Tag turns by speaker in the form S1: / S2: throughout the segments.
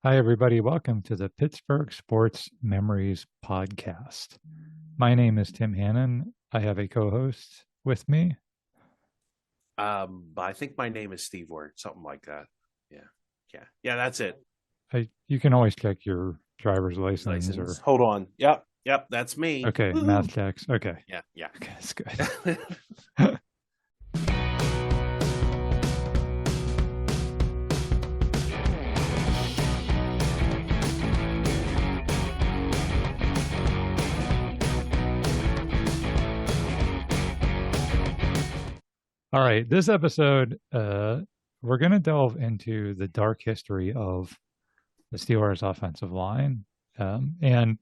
S1: Hi, everybody. Welcome to the Pittsburgh Sports Memories Podcast. My name is Tim Hannon. I have a co host with me.
S2: I think my name is Steve Ward, something like that. Yeah, yeah. That's it.
S1: You can always check your driver's license
S2: License.
S1: or,
S2: Hold on. Yep. That's me.
S1: okay, math
S2: Woohoo.
S1: checks. Okay.
S2: Yeah.
S1: Okay, that's good. All right. This episode, we're going to delve into the dark history of the Steelers' offensive line. And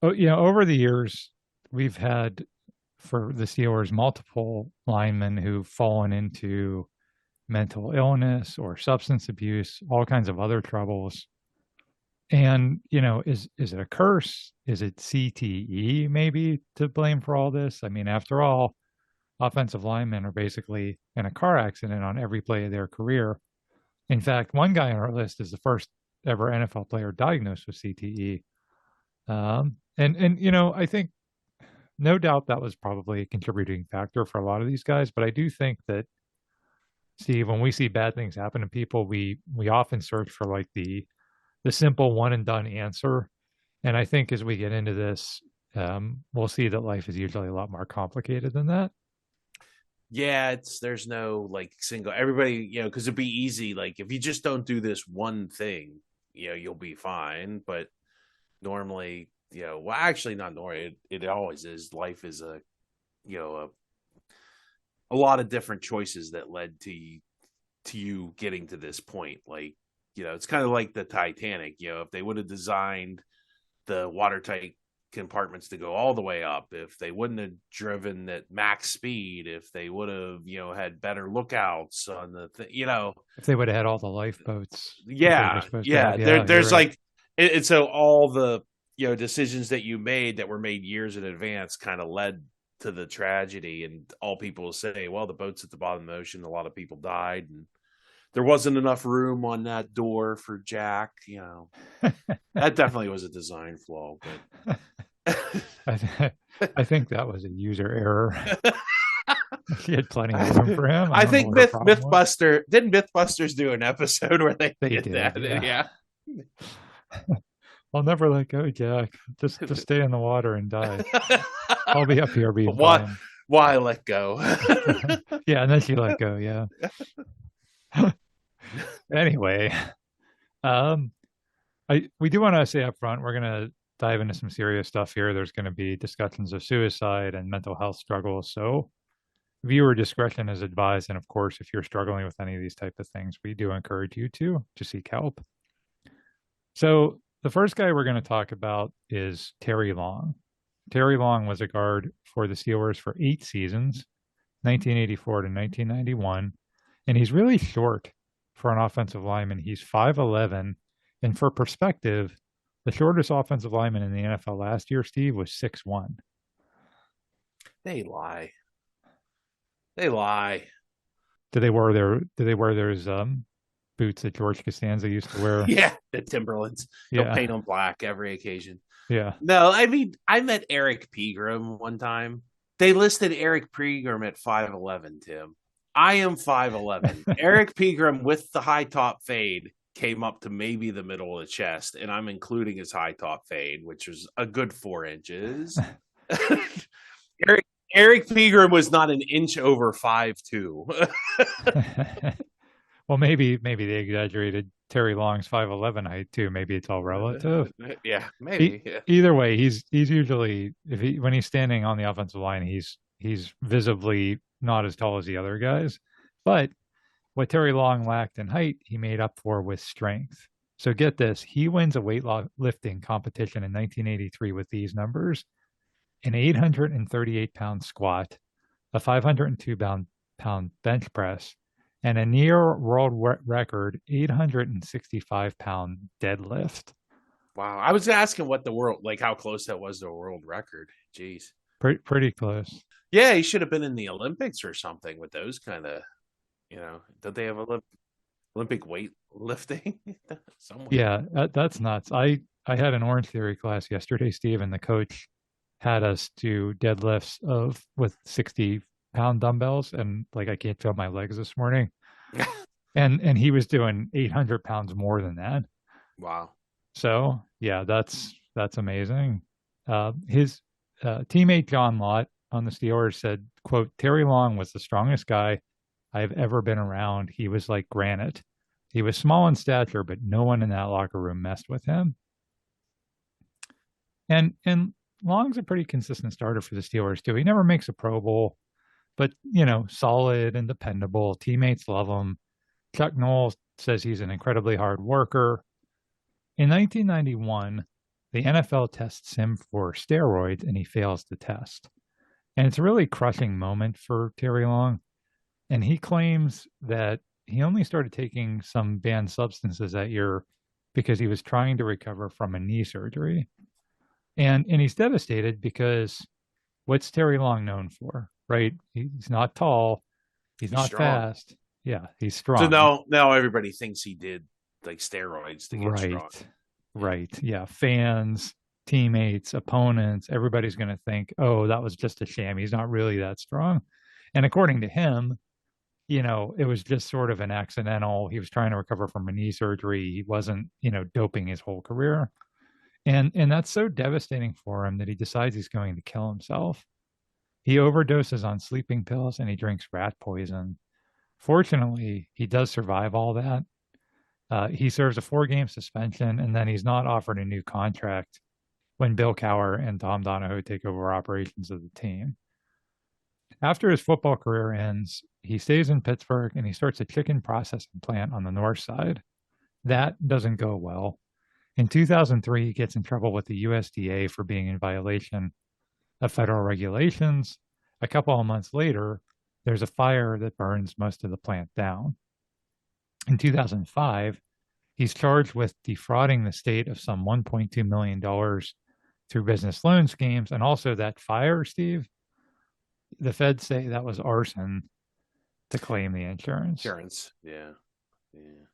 S1: over the years, we've had for the Steelers multiple linemen who've fallen into mental illness or substance abuse, all kinds of other troubles. And, is it a curse? Is it CTE maybe to blame for all this? I mean, after all, offensive linemen are basically in a car accident on every play of their career. In fact, one guy on our list is the first ever NFL player diagnosed with CTE. And I think no doubt that was probably a contributing factor for a lot of these guys. But I do think that, Steve, when we see bad things happen to people, we often search for like the simple one and done answer. And I think as we get into this, we'll see that life is usually a lot more complicated than that.
S2: Yeah, there's no like single everybody, because it'd be easy. Like if you just don't do this one thing, you'll be fine. But normally, well, actually, not normally. It always is. Life is you know, a lot of different choices that led to you getting to this point. Like, it's kind of like the Titanic. If they would have designed the watertight compartments to go all the way up, if they wouldn't have driven at max speed, if they would have, had better lookouts on
S1: If they would have had all the lifeboats that they were
S2: yeah,
S1: supposed to
S2: yeah.
S1: have, yeah, you're
S2: There's
S1: right.
S2: like, and so all the decisions that you made that were made years in advance kind of led to the tragedy, and all people say, well, the boat's at the bottom of the ocean, a lot of people died, and there wasn't enough room on that door for Jack. That definitely was a design flaw, but
S1: I think that was a user error. She had plenty of room for him. I
S2: I
S1: don't know
S2: think
S1: what her problem was.
S2: Mythbusters do an episode where they
S1: They
S2: did
S1: did,
S2: that?
S1: yeah.
S2: Yeah.
S1: I'll never let go, Jack. Just stay in the water and die. I'll be up here being
S2: why
S1: fine.
S2: why let go?
S1: Yeah, and then she let go, yeah. Anyway, um, we do want to say up front, we're gonna dive into some serious stuff here. There's gonna be discussions of suicide and mental health struggles. So viewer discretion is advised. And of course, if you're struggling with any of these type of things, we do encourage you to seek help. So the first guy we're going to talk about is Terry Long. Terry Long was a guard for the Steelers for 8 seasons, 1984 to 1991. And he's really short for an offensive lineman. He's 5'11. And for perspective, the shortest offensive lineman in the NFL last year, Steve, was 6'1.
S2: They lie. They lie.
S1: Did they wear those boots that George Costanza used to wear?
S2: Yeah, the Timberlands. He'll
S1: Yeah.
S2: paint them black every occasion.
S1: Yeah.
S2: No, I mean, I met Eric Pegram one time. They listed Eric Pegram at 5'11, Tim. I am 5'11. Eric Pegram with the high top fade came up to maybe the middle of the chest, and I'm including his high top fade, which was a good 4 inches. Eric Eric Pegram was not an inch over 5'2".
S1: Well, maybe they exaggerated Terry Long's 5'11 height too. Maybe it's all relative.
S2: Yeah,
S1: E-
S2: maybe. Yeah.
S1: Either way, he's usually if he when he's standing on the offensive line, he's visibly not as tall as the other guys. But what Terry Long lacked in height, he made up for with strength. So get this, he wins a lifting competition in 1983 with these numbers: an 838-pound squat, a 502-pound bench press, and a near world record 865-pound deadlift.
S2: Wow. I was asking what the world, like how close that was to a world record. Jeez.
S1: Pretty close.
S2: Yeah, he should have been in the Olympics or something with those kind of, don't they have Olympic? Olympic weightlifting somewhere.
S1: Yeah, that's nuts. I had an Orange Theory class yesterday, Steve, and the coach had us do deadlifts of with 60-pound dumbbells, and like I can't feel my legs this morning. And he was doing 800 pounds more than that.
S2: Wow.
S1: So yeah, that's amazing. His teammate John Lott on the Steelers said, "quote Terry Long was the strongest guy I've ever been around. He was like granite. He was small in stature, but no one in that locker room messed with him." And Long's a pretty consistent starter for the Steelers too. He never makes a Pro Bowl, but solid and dependable. Teammates love him. Chuck Noll says he's an incredibly hard worker. In 1991, the NFL tests him for steroids and he fails the test. And it's a really crushing moment for Terry Long. And he claims that he only started taking some banned substances that year because he was trying to recover from a knee surgery. And he's devastated because what's Terry Long known for, right? He's not tall, he's
S2: He's
S1: not
S2: strong.
S1: fast. Yeah, he's
S2: So
S1: strong.
S2: now everybody thinks he did like steroids to get strong.
S1: Right.
S2: Yeah.
S1: Right. Yeah. Fans, teammates, opponents, everybody's going to think, oh, that was just a sham. He's not really that strong. And according to him, it was just sort of an accidental. He was trying to recover from a knee surgery. He wasn't, doping his whole career. And that's so devastating for him that he decides he's going to kill himself. He overdoses on sleeping pills and he drinks rat poison. Fortunately, he does survive all that. He serves a 4-game suspension, and then he's not offered a new contract when Bill Cowher and Tom Donahoe take over operations of the team. After his football career ends, he stays in Pittsburgh and he starts a chicken processing plant on the north side. That doesn't go well. In 2003, he gets in trouble with the USDA for being in violation of federal regulations. A couple of months later, there's a fire that burns most of the plant down. In 2005, he's charged with defrauding the state of some $1.2 million through business loan schemes. And also that fire, Steve, the feds say that was arson to claim the insurance.
S2: Insurance. Yeah. Yeah.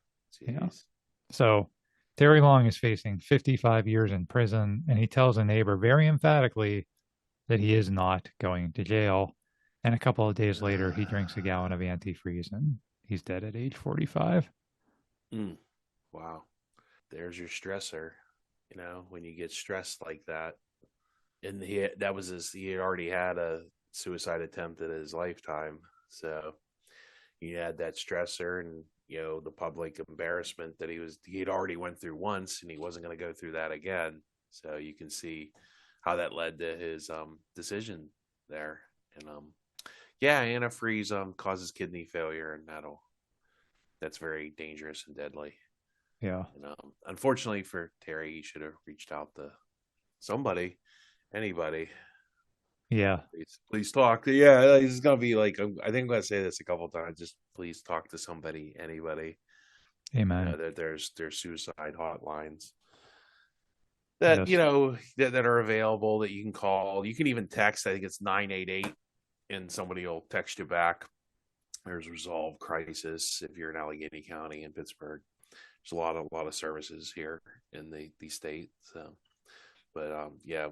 S1: Yeah.
S2: Jeez.
S1: So Terry Long is facing 55 years in prison, and he tells a neighbor very emphatically that he is not going to jail. And a couple of days later, he drinks a gallon of antifreeze and he's dead at age 45.
S2: Mm, wow. There's your stressor. When you get stressed like that, and he had already had a suicide attempt in his lifetime, so you add that stressor and the public embarrassment that he'd already went through once, and he wasn't going to go through that again. So you can see how that led to his decision there. And yeah, antifreeze causes kidney failure, and that's very dangerous and deadly.
S1: Yeah.
S2: And unfortunately for Terry, he should have reached out to somebody, anybody.
S1: Yeah.
S2: Please talk. Yeah, he's gonna be like, I think I'm gonna say this a couple times. Just please talk to somebody, anybody.
S1: Amen.
S2: There's suicide hotlines that
S1: Yes.
S2: that are available that you can call. You can even text. I think it's 988, and somebody will text you back. There's Resolve Crisis if you're in Allegheny County in Pittsburgh. There's a lot of services here in the state. So, but yeah,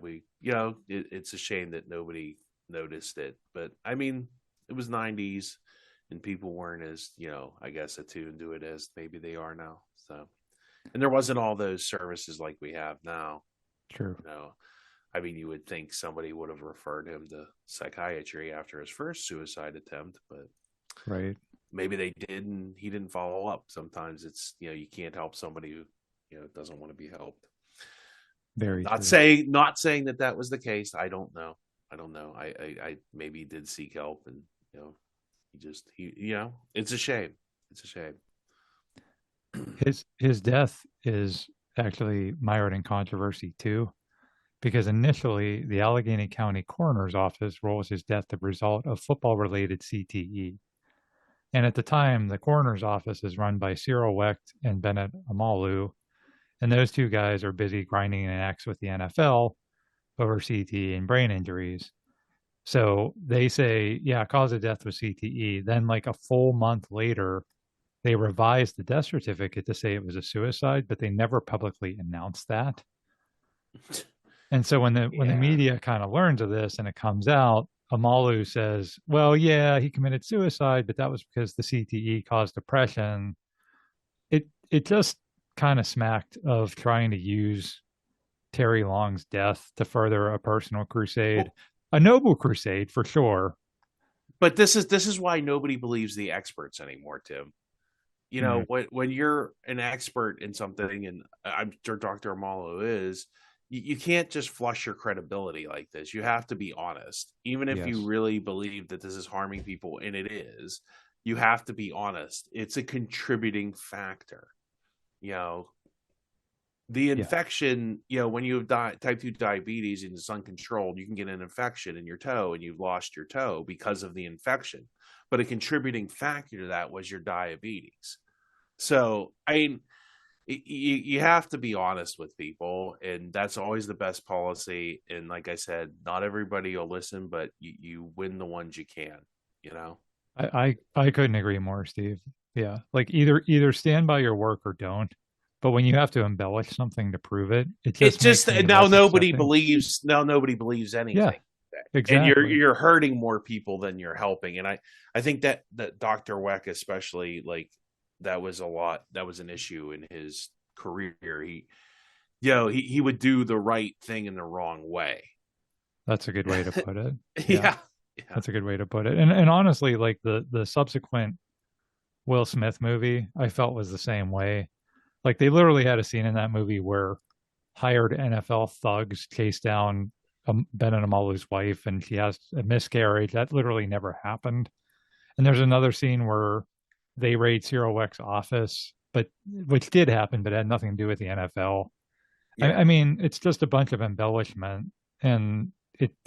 S2: it's a shame that nobody noticed it. But I mean, it was '90s, and people weren't as I guess attuned to it as maybe they are now. So, and there wasn't all those services like we have now.
S1: True.
S2: I mean, you would think somebody would have referred him to psychiatry after his first suicide attempt, but
S1: Right.
S2: maybe they did and he didn't follow up. Sometimes it's you can't help somebody who doesn't want to be helped.
S1: Very
S2: Not
S1: true.
S2: saying not saying that that was the case. I don't know. I maybe he did seek help, and he it's a shame. It's a shame.
S1: His death is actually mired in controversy too, because initially the Allegheny County Coroner's Office rules his death the result of football-related CTE. And at the time, the coroner's office is run by Cyril Wecht and Bennett Amalu, and those two guys are busy grinding an axe with the NFL over CTE and brain injuries. So they say, yeah, cause of death was CTE. Then, like a full month later, They revised the death certificate to say it was a suicide, but they never publicly announced that. And so when the
S2: Yeah.
S1: media kind of learns of this and it comes out, Amalu says, "Well, yeah, he committed suicide, but that was because the CTE caused depression." It just kind of smacked of trying to use Terry Long's death to further a personal crusade,
S2: Well,
S1: a noble crusade for sure.
S2: but this is why nobody believes the experts anymore, Tim.
S1: Mm,
S2: When you're an expert in something, and I'm sure Dr. Amalo is, you can't just flush your credibility like this. You have to be honest, even if you
S1: yes,
S2: really believe that this is harming people, and it is. You have to be honest. It's a contributing factor. You know, the
S1: yeah,
S2: infection. When you have type 2 diabetes and it's uncontrolled, you can get an infection in your toe, and you've lost your toe because of the infection. But a contributing factor to that was your diabetes. So, I mean, you have to be honest with people, and that's always the best policy. And like I said, not everybody will listen, but you win the ones you can, you know?
S1: I couldn't agree more, Steve. Yeah, like either stand by your work or don't. But when you have to embellish something to prove it, it
S2: It
S1: just
S2: just
S1: makes me
S2: now
S1: less
S2: nobody
S1: accepting.
S2: believes now nobody believes
S1: Yeah,
S2: anything. And you're
S1: exactly.
S2: you're hurting more people than you're helping. And I think that Dr. Weck, especially, like, that was an issue in his career. He would do the right thing in the wrong way.
S1: That's a good way to put it. Yeah,
S2: Yeah. Yeah.
S1: that's a good way to put it. And honestly, like the subsequent Will Smith movie, I felt was the same way. Like they literally had a scene in that movie where hired NFL thugs chase down Ben and Amalu's wife, and she has a miscarriage. That literally never happened. And there's another scene where they raid Cyril Weck's office, but which did happen, but had nothing to do with the NFL. I
S2: Yeah.
S1: mean, it's just a bunch of embellishment, and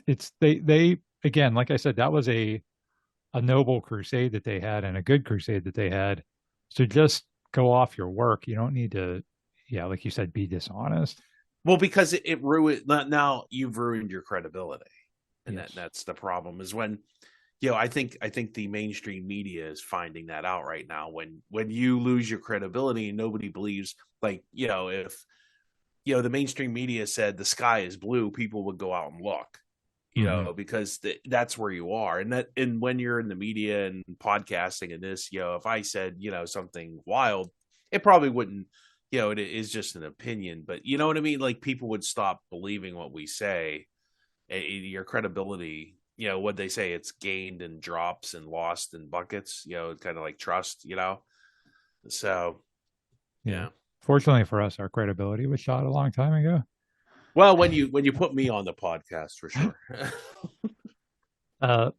S1: it's they again, like I said, that was a noble crusade that they had and a good crusade that they had. So just go off your work. You don't need to, yeah, like you said, be dishonest.
S2: Well, because it ruined, now you've ruined your credibility. And
S1: Yes.
S2: that's the problem, is when, I think the mainstream media is finding that out right now. When you lose your credibility and nobody believes, like, if the mainstream media said the sky is blue, people would go out and look,
S1: Hmm.
S2: because that's where you are. And when you're in the media and podcasting and this, if I said, something wild, it probably wouldn't, it is just an opinion, but you know what I mean? Like, people would stop believing what we say. Your credibility, what they say, it's gained in drops and lost in buckets, kind of like trust, so
S1: Yeah.
S2: yeah.
S1: Fortunately for us, our credibility was shot a long time ago.
S2: Well, when you put me on the podcast, for sure.
S1: Uh,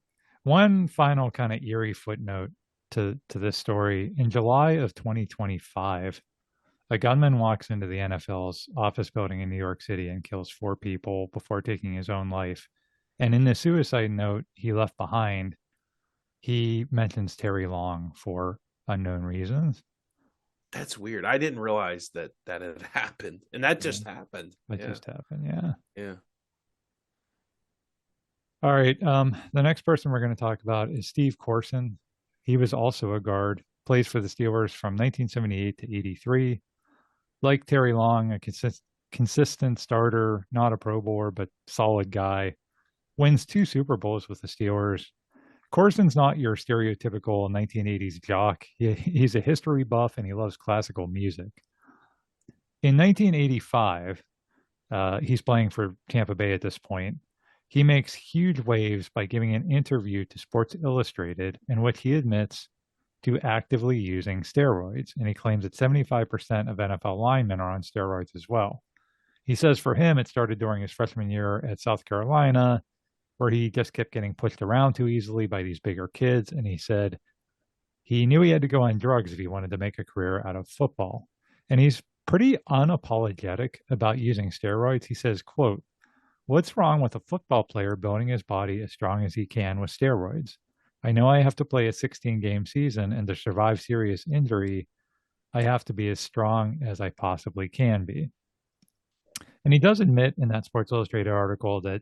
S1: one final kind of eerie footnote to this story. In July of 2025, a gunman walks into the NFL's office building in New York City and kills four people before taking his own life. And in the suicide note he left behind, he mentions Terry Long for unknown reasons.
S2: That's weird. I didn't realize that had happened, and that
S1: Yeah,
S2: just happened.
S1: that
S2: Yeah.
S1: just happened. Yeah.
S2: Yeah.
S1: All right. The next person we're going to talk about is Steve Corson. He was also a guard, plays for the Steelers from 1978 to 83. Like Terry Long, a consistent starter, not a Pro Bowler, but solid guy. Wins two Super Bowls with the Steelers. Corson's not your stereotypical 1980s jock. He's a history buff and he loves classical music. In 1985, he's playing for Tampa Bay at this point. He makes huge waves by giving an interview to Sports Illustrated in which he admits to actively using steroids. And he claims that 75% of NFL linemen are on steroids as well. He says for him, it started during his freshman year at South Carolina, where he just kept getting pushed around too easily by these bigger kids. And he said he knew he had to go on drugs if he wanted to make a career out of football. And he's pretty unapologetic about using steroids. He says, quote, "What's wrong with a football player building his body as strong as he can with steroids? I know I have to play a 16-game season, and to survive serious injury, I have to be as strong as I possibly can be." And he does admit in that Sports Illustrated article that,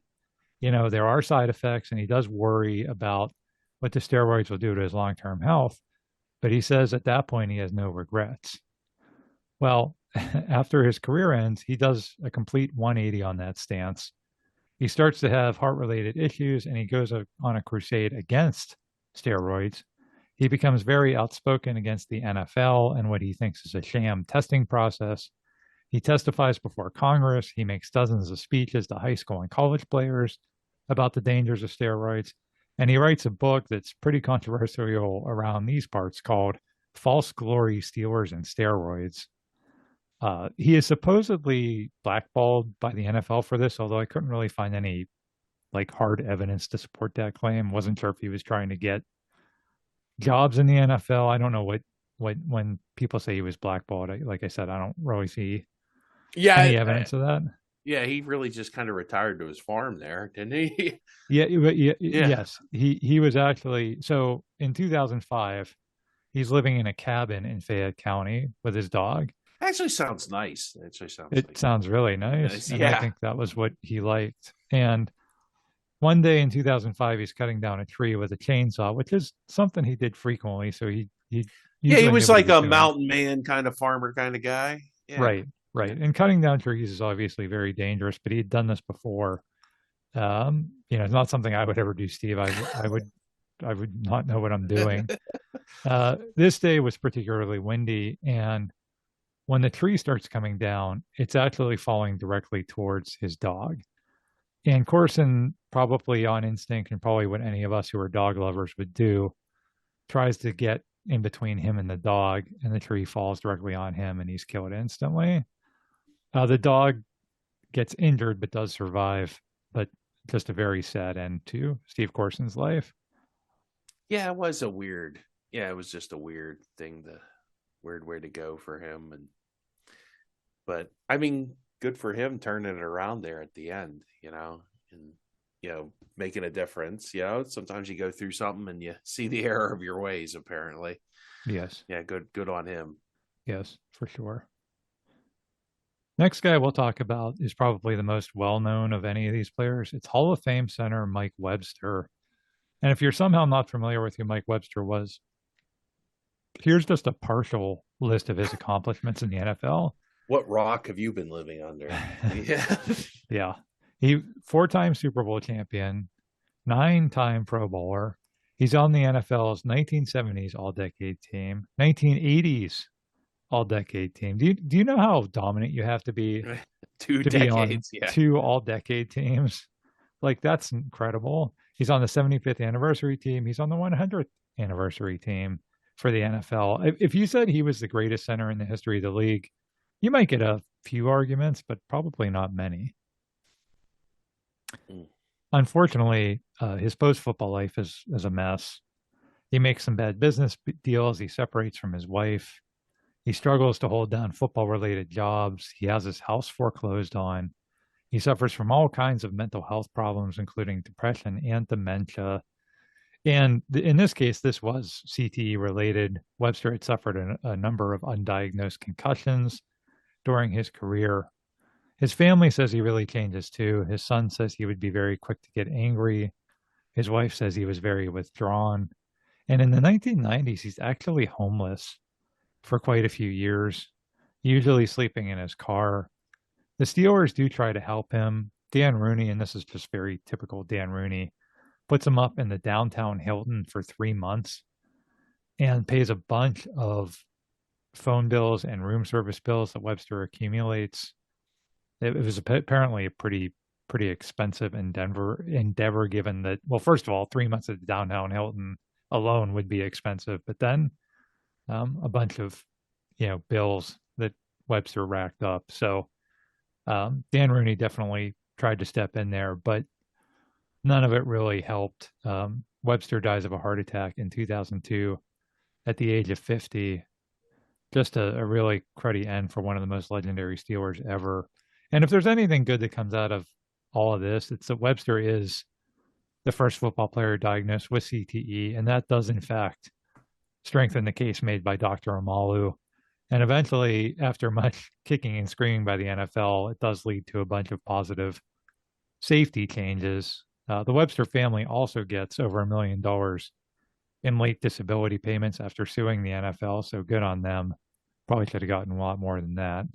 S1: there are side effects, and he does worry about what the steroids will do to his long term health. But he says at that point he has no regrets. Well, after his career ends, he does a complete 180 on that stance. He starts to have heart related issues and he goes on a crusade against steroids. He becomes very outspoken against the NFL and what he thinks is a sham testing process. He testifies before Congress. He makes dozens of speeches to high school and college players about the dangers of steroids. And he writes a book that's pretty controversial around these parts called False Glory Steelers and Steroids. He is supposedly blackballed by the NFL for this, although I couldn't really find any like hard evidence to support that claim. Wasn't sure if he was trying to get jobs in the NFL. I don't know what when people say he was blackballed. Like I said, I don't really see
S2: Yeah,
S1: any evidence of that.
S2: yeah, he really just kind of retired to his farm there, didn't he?
S1: Yeah, yeah,
S2: Yeah,
S1: yes. He was actually so in 2005, he's living in a cabin in Fayette County with his dog.
S2: actually sounds nice. Actually sounds
S1: It sounds really nice,
S2: nice.
S1: and I
S2: Yeah,
S1: think that was what he liked. And one day in 2005, he's cutting down a tree with a chainsaw, which is something he did frequently. So he
S2: yeah, he
S1: usually knew
S2: was
S1: what he
S2: like
S1: was
S2: a
S1: doing.
S2: mountain man kind of farmer kind of guy. Yeah,
S1: Right,
S2: yeah.
S1: right. And cutting down trees is obviously very dangerous, but he'd done this before. It's not something I would ever do, Steve. I would not know what I'm doing. This day was particularly windy, and when the tree starts coming down, it's actually falling directly towards his dog. And Corson, probably on instinct, and probably what any of us who are dog lovers would do, tries to get in between him and the dog, and the tree falls directly on him, and he's killed instantly. The dog gets injured but does survive, but just a very sad end to Steve Corson's life.
S2: Yeah, it was a weird. Yeah, it was just a weird thing, the weird way to go for him. And but I mean, good for him turning it around there at the end, and making a difference. Sometimes you go through something and you see the error of your ways. Apparently,
S1: Yes,
S2: yeah, good on him.
S1: yes, for sure. Next guy we'll talk about is probably the most well known of any of these players. It's Hall of Fame center Mike Webster. And if you're somehow not familiar with who Mike Webster was, here's just a partial list of his accomplishments in the NFL.
S2: What rock have you been living under? Yeah.
S1: Yeah. He four-time Super Bowl champion, nine-time Pro Bowler. He's on the NFL's 1970s All-Decade team, 1980s All-Decade team. Do you know how dominant you have
S2: Two
S1: to be on
S2: decades. Yeah.
S1: two All-Decade teams? Like that's incredible. He's on the 75th anniversary team. He's on the 100th anniversary team for the NFL. If you said he was the greatest center in the history of the league, you might get a few arguments, but probably not many.
S2: Mm.
S1: Unfortunately, his post football life is a mess. He makes some bad business deals. He separates from his wife. He struggles to hold down football related jobs. He has his house foreclosed on. He suffers from all kinds of mental health problems, including depression and dementia. And in this case, this was CTE related. Webster had suffered a number of undiagnosed concussions during his career. His family says he really changes too. His son says he would be very quick to get angry. His wife says he was very withdrawn. And in the 1990s, he's actually homeless for quite a few years, usually sleeping in his car. The Steelers do try to help him. Dan Rooney, and this is just very typical Dan Rooney, puts him up in the downtown Hilton for 3 months and pays a bunch of phone bills and room service bills that Webster accumulates. It was apparently a pretty expensive endeavor given that, well, first of all, 3 months at the downtown Hilton alone would be expensive, but then a bunch of bills that Webster racked up. So Dan Rooney definitely tried to step in there, but none of it really helped. Webster dies of a heart attack in 2002 at the age of 50. Just a really cruddy end for one of the most legendary Steelers ever. And if there's anything good that comes out of all of this, it's that Webster is the first football player diagnosed with CTE, and that does in fact strengthen the case made by Dr. Amalu. And eventually, after much kicking and screaming by the NFL, it does lead to a bunch of positive safety changes. The Webster family also gets over $1 million in late disability payments after suing the NFL. So good on them. Probably should have gotten a lot more than that.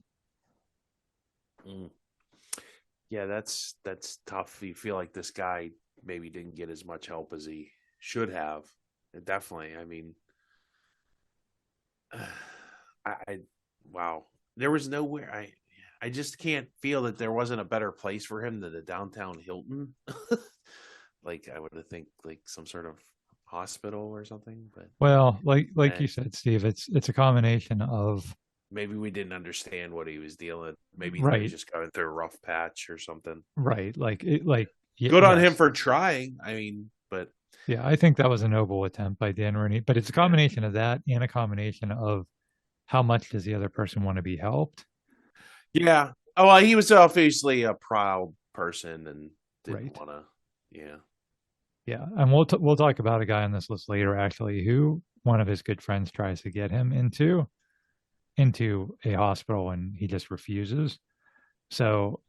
S2: Mm. Yeah, that's tough. You feel like this guy maybe didn't get as much help as he should have. Definitely. I mean, I wow. There was nowhere I just can't feel that there wasn't a better place for him than the downtown Hilton. Like I would think like some sort of hospital or something, but
S1: Well, like
S2: eh,
S1: you said, Steve, it's a combination of
S2: maybe we didn't understand what he was dealing. Maybe he thought he was
S1: right,
S2: just going through a rough patch or something.
S1: right, like it, like
S2: Good on him
S1: yes,
S2: for trying. I mean, but
S1: yeah. I think that was a noble attempt by Dan Rooney, but it's a
S2: yeah.
S1: combination of that and a combination of how much does the other person want to be helped,
S2: Yeah. Oh, well, he was obviously a proud person and didn't
S1: right?
S2: want to. Yeah.
S1: Yeah, and we'll talk about a guy on this list later, actually, who one of his good friends tries to get him into a hospital, and he just refuses. So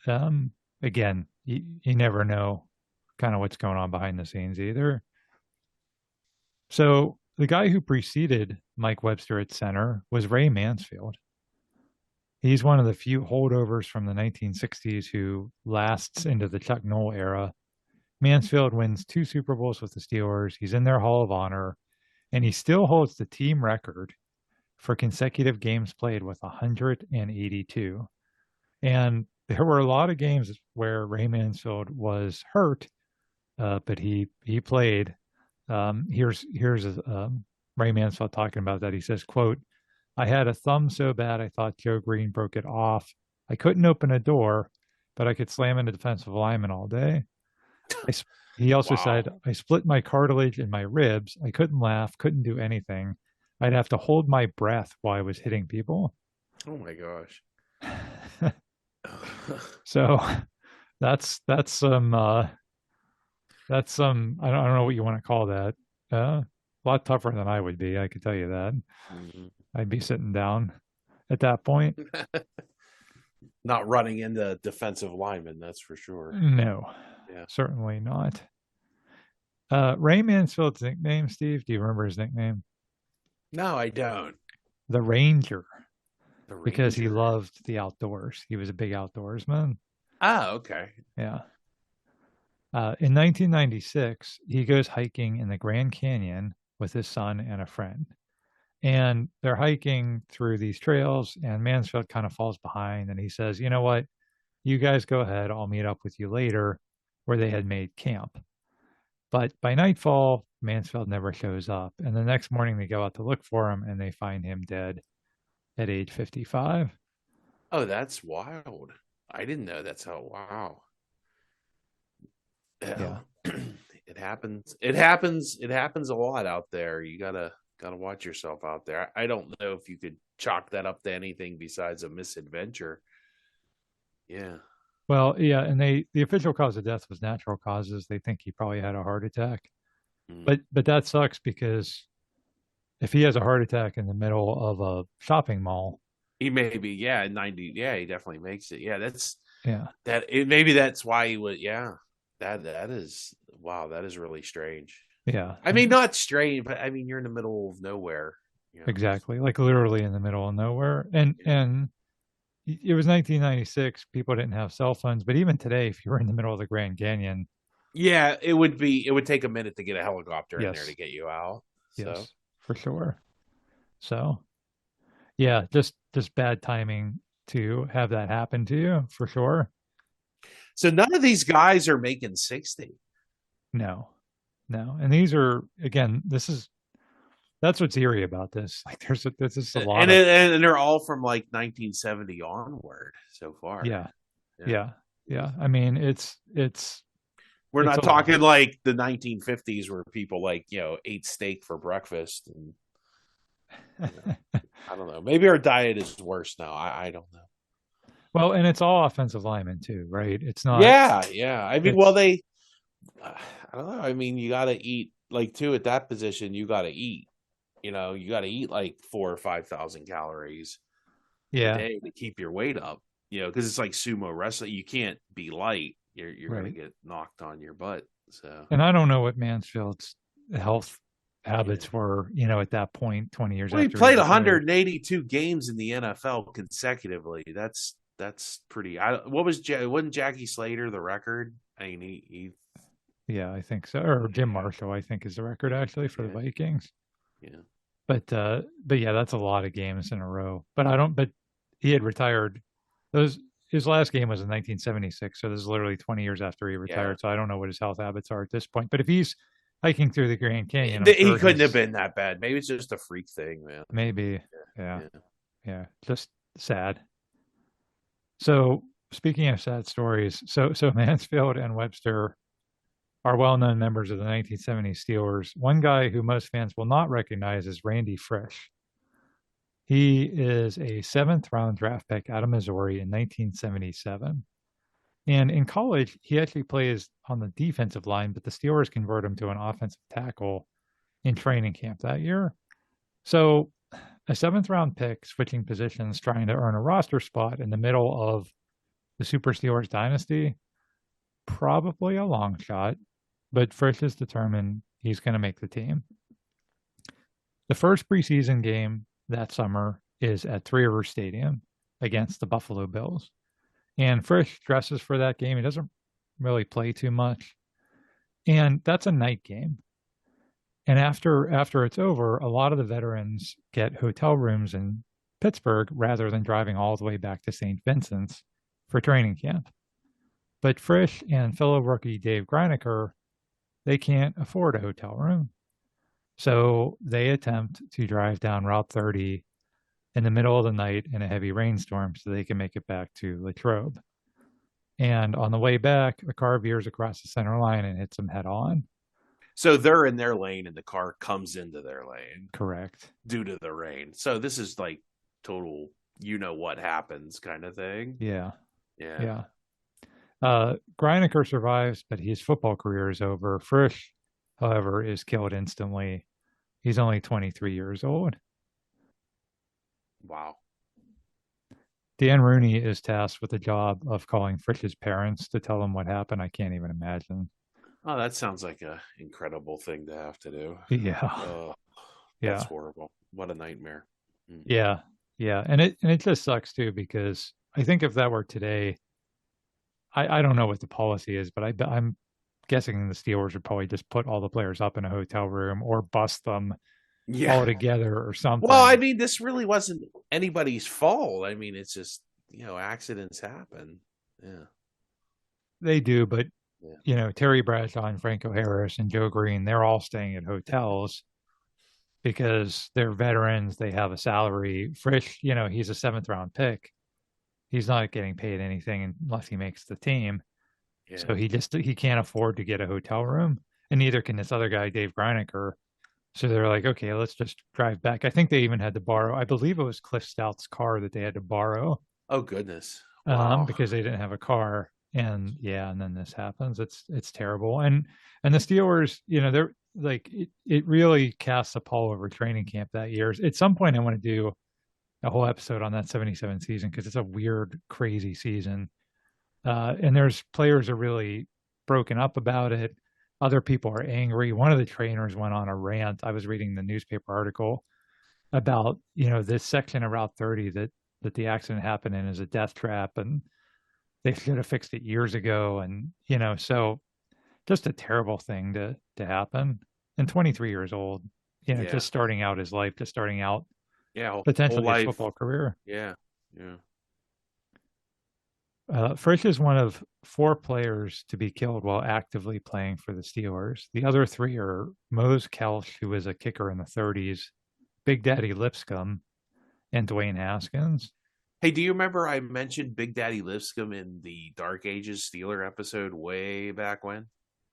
S1: again, you never know kind of what's going on behind the scenes either. So the guy who preceded Mike Webster at center was Ray Mansfield. He's one of the few holdovers from the 1960s who lasts into the Chuck Noll era. Mansfield wins 2 Super Bowls with the Steelers. He's in their Hall of Honor, and he still holds the team record for consecutive games played with 182. And there were a lot of games where Ray Mansfield was hurt, but he played. Here's Ray Mansfield talking about that. He says, "quote I had a thumb so bad I thought Joe Green broke it off. I couldn't open a door, but I could slam into defensive linemen all day." I, he also said,
S2: Wow.
S1: "I split my cartilage in my ribs. I couldn't laugh, couldn't do anything. I'd have to hold my breath while I was hitting people."
S2: Oh my gosh.
S1: So that's some I don't know what you want to call that. A lot tougher than I would be, I could tell you that.
S2: Mhm.
S1: I'd be sitting down at that point.
S2: Not running into defensive linemen, that's for sure.
S1: No,
S2: Yeah.
S1: certainly not. Ray Mansfield's nickname, Steve, do you remember his nickname?
S2: No, I don't.
S1: The Ranger,
S2: The
S1: because he
S2: Ranger.
S1: loved the outdoors. He was a big outdoorsman.
S2: Ah, okay.
S1: Yeah. In 1996, he goes hiking in the Grand Canyon with his son and a friend. And they're hiking through these trails, and Mansfield kind of falls behind. And he says, "You know what? You guys go ahead. I'll meet up with you later," where they had made camp. But by nightfall, Mansfield never shows up. And the next morning, they go out to look for him, and they find him dead at age 55.
S2: Oh, that's wild. I didn't know that's how. Wow.
S1: Yeah.
S2: Hell, it happens. It happens. It happens a lot out there. You gotta watch yourself out there. I don't know if you could chalk that up to anything besides a misadventure. Yeah.
S1: Well, yeah. And the official cause of death was natural causes. They think he probably had a heart attack.
S2: Mm.
S1: But that sucks because if he has a heart attack in the middle of a shopping mall,
S2: He may be, yeah, 90. Yeah, he definitely makes it. Yeah,
S1: yeah,
S2: maybe that's why he was, yeah. That is wow, that is really strange.
S1: yeah,
S2: I mean, not strange, but I mean you're in the middle of nowhere, you know.
S1: exactly. Like literally in the middle of nowhere.
S2: Yeah.
S1: And it was 1996. People didn't have cell phones, but even today, if you were in the middle of the Grand Canyon,
S2: Yeah, it would take a minute to get a helicopter in there to
S1: yes,
S2: get you out. So
S1: yes, for sure. So yeah, just bad timing to have that happen to you for sure.
S2: so none of these guys are making 60.
S1: No, no. And these are again, that's what's eerie about this. Like there's just a lot of
S2: And they're all from like 1970 onward so far.
S1: yeah,
S2: Yeah.
S1: yeah, yeah. I mean,
S2: We're
S1: it's
S2: not
S1: a lot.
S2: talking like the 1950s where people like, ate steak for breakfast and you know, I don't know. Maybe our diet is worse now. I don't know.
S1: Well, and it's all offensive linemen too, right? It's not.
S2: Yeah, yeah. I mean, well,
S1: It's
S2: I don't know. I mean, you got to eat like too at that position. You got to eat. You got to eat like 4 or 5,000 calories a
S1: yeah,
S2: day to keep your weight up. Because it's like sumo wrestling. You can't be light. You're gonna
S1: right.
S2: get knocked on your butt. So
S1: And I don't know what Mansfield's health.
S2: Yeah.
S1: habits were, at that point, 20 years
S2: Well, he
S1: after he
S2: played
S1: retired.
S2: 182 games in the NFL consecutively. That's pretty. What was wasn't Jackie Slater the record? I mean, he
S1: Yeah, I think so. Or Jim
S2: yeah,
S1: Marshall, I think, is the record actually for the
S2: yeah,
S1: Vikings.
S2: yeah,
S1: But yeah, that's a lot of games in a row. But he had retired. Those His last game was in 1976, so this is literally 20 years after he
S2: yeah.
S1: retired. So I don't know what his health habits are at this point. But if he's hiking through the Grand Canyon, I'm
S2: He
S1: sure
S2: couldn't have
S1: he's
S2: been that bad. Maybe it's just a freak thing, man.
S1: maybe, yeah,
S2: Yeah, yeah.
S1: yeah, just sad. So speaking of sad stories, so Mansfield and Webster are well-known members of the 1970s Steelers. One guy who most fans will not recognize is Randy Frisch. He is a seventh round draft pick out of Missouri in 1977. And in college, he actually plays on the defensive line, but the Steelers convert him to an offensive tackle in training camp that year. So a seventh round pick switching positions, trying to earn a roster spot in the middle of the Super Steelers dynasty, probably a long shot, but Frisch is determined he's going to make the team. The first preseason game that summer is at Three Rivers Stadium against the Buffalo Bills. And Frisch dresses for that game. He doesn't really play too much. And that's a night game. And after it's over, a lot of the veterans get hotel rooms in Pittsburgh rather than driving all the way back to St. Vincent's for training camp. But Frisch and fellow rookie Dave Greiniker, they can't afford a hotel room. So they attempt to drive down Route 30 in the middle of the night in a heavy rainstorm so they can make it back to Latrobe. And on the way back, a car veers across the center line and hits them head on.
S2: So they're in their lane, and the car comes into their lane
S1: Correct.
S2: due to the rain. So this is like total, what happens kind of thing.
S1: Yeah.
S2: Yeah.
S1: Yeah. Greiniker survives, but his football career is over. Frisch, however, is killed instantly. He's only 23 years old.
S2: Wow.
S1: Dan Rooney is tasked with the job of calling Frisch's parents to tell them what happened. I can't even imagine.
S2: Oh, that sounds like a incredible thing to have to do.
S1: Yeah.
S2: Oh, that's
S1: Yeah.
S2: horrible. What a nightmare. Mm.
S1: Yeah. Yeah. And it just sucks too, because I think if that were today, I don't know what the policy is, but I'm guessing the Steelers would probably just put all the players up in a hotel room or bust them
S2: Yeah.
S1: all together or
S2: Well, I
S1: something.
S2: mean, this really wasn't anybody's fault. I mean, it's just, accidents happen. Yeah.
S1: They do, but
S2: Yeah.
S1: Terry Bradshaw and Franco Harris and Joe Green, they're all staying at hotels because they're veterans. They have a salary. Frisch, he's a seventh round pick. He's not getting paid anything unless he makes the team.
S2: Yeah.
S1: So he can't afford to get a hotel room, and neither can this other guy, Dave Greiniker. So they're like, okay, let's just drive back. I think they even had to borrow. I believe it was Cliff Stout's car that they had to borrow
S2: Oh, goodness. Wow.
S1: because they didn't have a car. And yeah, and then this happens. It's terrible. And the Steelers, they're like it really casts a pall over training camp that year. At some point, I want to do a whole episode on that 77 season because it's a weird, crazy season. And there's players are really broken up about it. Other people are angry. One of the trainers went on a rant. I was reading the newspaper article about, this section of Route 30 that the accident happened in is a death trap and they should have fixed it years ago. And, so just a terrible thing to happen. And 23 years old,
S2: Yeah.
S1: just starting out his life, just starting out
S2: Yeah. Whole
S1: potentially his
S2: life.
S1: football career.
S2: Yeah. Yeah.
S1: Frisch is one of four players to be killed while actively playing for the Steelers. The other three are Mose Kelch, who was a kicker in the 30s, Big Daddy Lipscomb, and Dwayne Haskins.
S2: Hey, do you remember I mentioned Big Daddy Lipscomb in the Dark Ages Steeler episode way back when?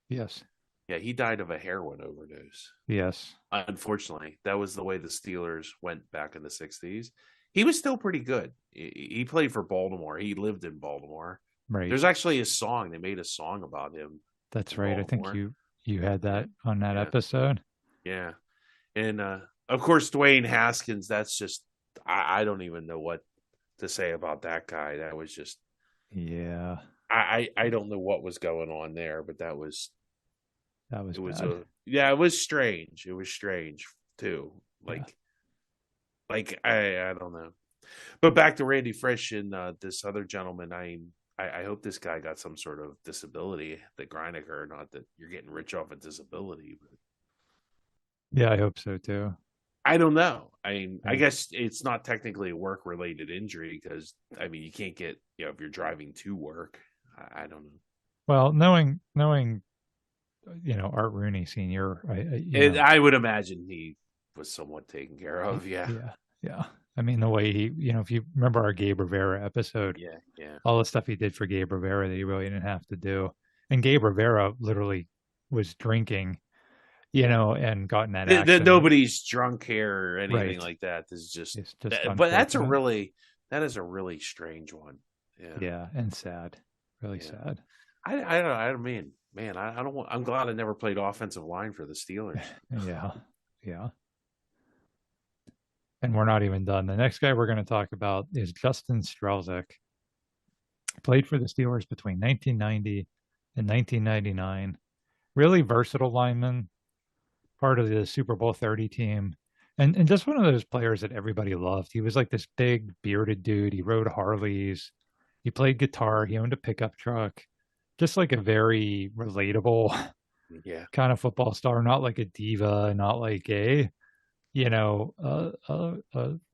S1: Yes,
S2: Yeah, he died of a heroin overdose.
S1: yes,
S2: Unfortunately, that was the way the Steelers went back in the 60s. He was still pretty good. He played for Baltimore. He lived in Baltimore.
S1: right.
S2: There's actually a song. They made a song about him
S1: That's
S2: in
S1: right. I think
S2: Baltimore.
S1: you had
S2: Yeah.
S1: that on that
S2: Yeah.
S1: episode.
S2: Yeah. And of course, Dwayne Haskins, that's just, I don't even know what to say about that guy. That was just,
S1: Yeah,
S2: I don't know what was going on there, but that was
S1: That was
S2: It was
S1: bad.
S2: a yeah, it was strange. It was strange too.
S1: Yeah.
S2: Like I don't know. But back to Randy Frisch and this other gentleman. I hope this guy got some sort of disability, the Greiniger. Not that you're getting rich off a disability, but
S1: Yeah, I hope so too.
S2: I don't know. I mean, I
S1: Yeah.
S2: guess it's not technically a work related injury because I mean you can't get if you're driving to work. I don't know.
S1: Well, knowing Art Rooney Senior,
S2: I would imagine he was somewhat taken care of. Yeah,
S1: yeah, yeah. I mean, the way if you remember our Gabe Rivera episode,
S2: yeah, yeah.
S1: all the stuff he did for Gabe Rivera that he really didn't have to do, and Gabe Rivera literally was drinking, and got in that accident.
S2: Nobody's drunk here or anything
S1: Right.
S2: like that. This is just,
S1: It's just
S2: but
S1: unfortunate.
S2: that is a really strange one. Yeah,
S1: Yeah, and sad. Really
S2: yeah.
S1: sad.
S2: I don't mean, man, I don't want. I'm glad I never played offensive line for the Steelers.
S1: Yeah. Yeah. And we're not even done. The next guy we're going to talk about is Justin Strelzik. Played for the Steelers between 1990 and 1999. Really versatile lineman, part of the Super Bowl 30 team. And just one of those players that everybody loved. He was like this big bearded dude. He rode Harleys. He played guitar. He owned a pickup truck. Just like a very relatable
S2: Yeah,
S1: kind of football star, not like a diva, not like a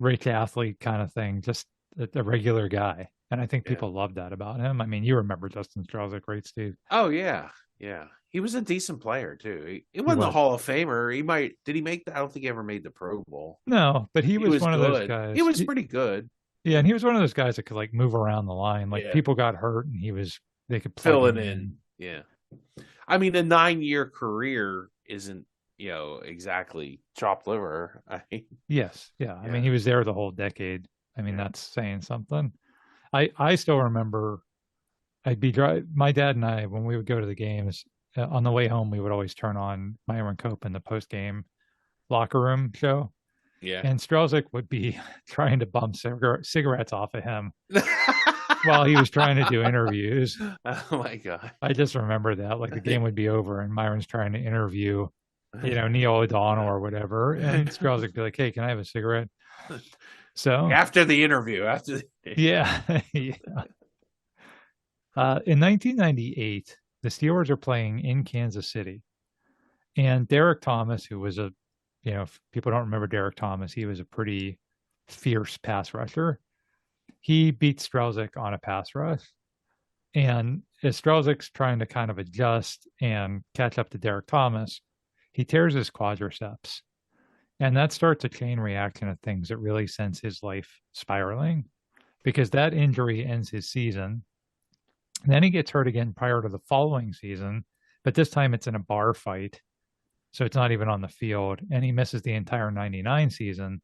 S1: rich athlete kind of thing, just a regular guy. And I think
S2: yeah.
S1: people love that about him. I mean, you remember Justin Strauss, right, Steve?
S2: Oh yeah, yeah. He was a decent player too. He
S1: He
S2: wasn't a
S1: was.
S2: Hall of Famer. He might. Did he make the? I don't think he ever made the Pro Bowl.
S1: No, but he
S2: He
S1: was
S2: was
S1: one of those
S2: good. He
S1: guys.
S2: was pretty good.
S1: Yeah, and he was one of those guys that could like move around the line. Like
S2: Yeah,
S1: people got hurt and they could plug
S2: filling
S1: him
S2: in.
S1: in.
S2: Yeah. I mean, a 9-year career isn't, exactly chopped liver.
S1: Yes. Yeah. I mean,
S2: Yeah,
S1: he was there the whole decade. I mean,
S2: yeah,
S1: that's saying something. I still remember my dad and I, when we would go to the games, on the way home, we would always turn on Myron Cope in the post game locker room show.
S2: yeah.
S1: And Strelzik would be trying to bum cigarettes off of him while he was trying to do interviews.
S2: Oh my god.
S1: I just remember that. Like the game would be over and Myron's trying to interview, Neil O'Donnell or whatever. And Strelzik would be like, hey, can I have a cigarette? So,
S2: After the interview, after
S1: yeah. Yeah. In 1998, the Steelers are playing in Kansas City. And Derek Thomas, who was if people don't remember Derek Thomas, he was a pretty fierce pass rusher. He beat Strelzik on a pass rush. And as Strelzik's trying to kind of adjust and catch up to Derek Thomas, he tears his quadriceps. And that starts a chain reaction of things that really sends his life spiraling because that injury ends his season. And then he gets hurt again prior to the following season, but this time it's in a bar fight. So it's not even on the field. And he misses the entire 99 season.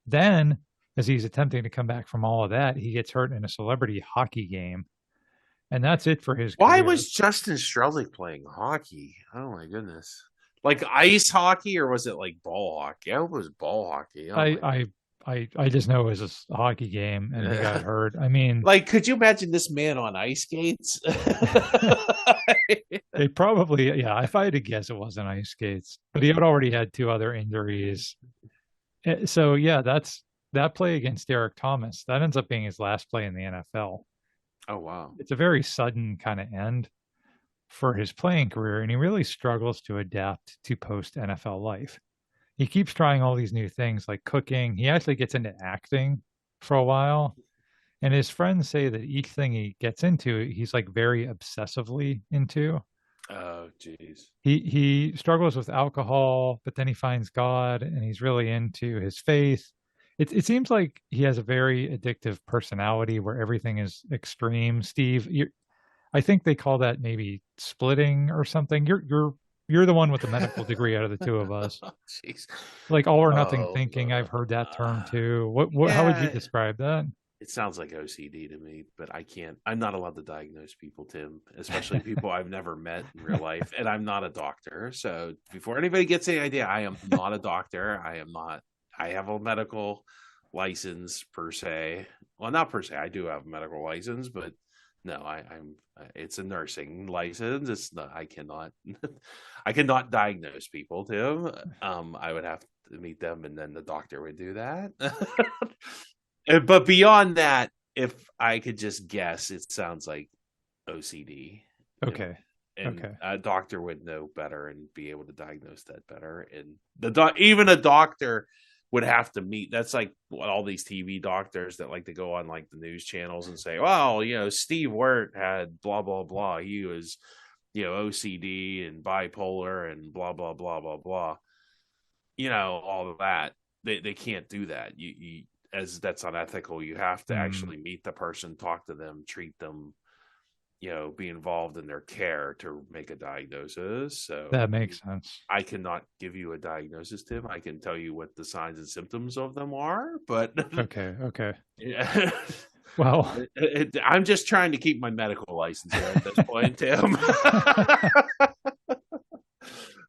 S1: Then, as he's attempting to come back from all of that, he gets hurt in a celebrity hockey game. And that's it for his
S2: why
S1: career.
S2: was Justin Strelzik playing hockey? Oh my goodness. Like ice hockey or was it like ball hockey? I hope it was ball hockey. Oh my
S1: I just know it was a hockey game and he got hurt. I mean,
S2: like, could you imagine this man on ice skates?
S1: it probably, yeah, if I had to guess, it wasn't ice skates, but he had already had two other injuries. So, yeah, that play against Derek Thomas. That ends up being his last play in the NFL.
S2: Oh wow.
S1: It's a very sudden kind of end for his playing career, and he really struggles to adapt to post NFL life. He keeps trying all these new things like cooking. He actually gets into acting for a while. And his friends say that each thing he gets into, he's like very obsessively into.
S2: Oh jeez.
S1: He struggles with alcohol, but then he finds God and he's really into his faith. It seems like he has a very addictive personality where everything is extreme. Steve, I think they call that maybe splitting or something. You're the one with the medical degree out of the two of us.
S2: Jeez.
S1: Like all or nothing
S2: Oh,
S1: thinking. I've heard that term too. What how would you
S2: yeah.
S1: describe that?
S2: It sounds like OCD to me, but I can't. I'm not allowed to diagnose people, Tim, especially people I've never met in real life. And I'm not a doctor. So before anybody gets any idea, I am not a doctor. I am not. I have a medical license per se. Well, not per se. I do have a medical license, but No, I'm. It's a nursing license. It's not. I cannot. I cannot diagnose people, Tim. I would have to meet them, and then the doctor would do that. But beyond that, if I could just guess, it sounds like OCD, and
S1: Okay.
S2: and
S1: Okay.
S2: a doctor would know better and be able to diagnose that better. And even a doctor would have to meet. That's like what all these TV doctors that like to go on like the news channels and say, "Well, Steve Wirt had blah blah blah. He was, OCD and bipolar and blah blah blah blah blah." All of that. They can't do that. You as that's unethical. You have to
S1: Hmm.
S2: actually meet the person, talk to them, treat them, be involved in their care to make a diagnosis.
S1: That
S2: So
S1: makes sense.
S2: I cannot give you a diagnosis, Tim. I can tell you what the signs and symptoms of them are, but
S1: Okay. Okay.
S2: yeah,
S1: Well,
S2: I'm just trying to keep my medical license here at this point, Tim.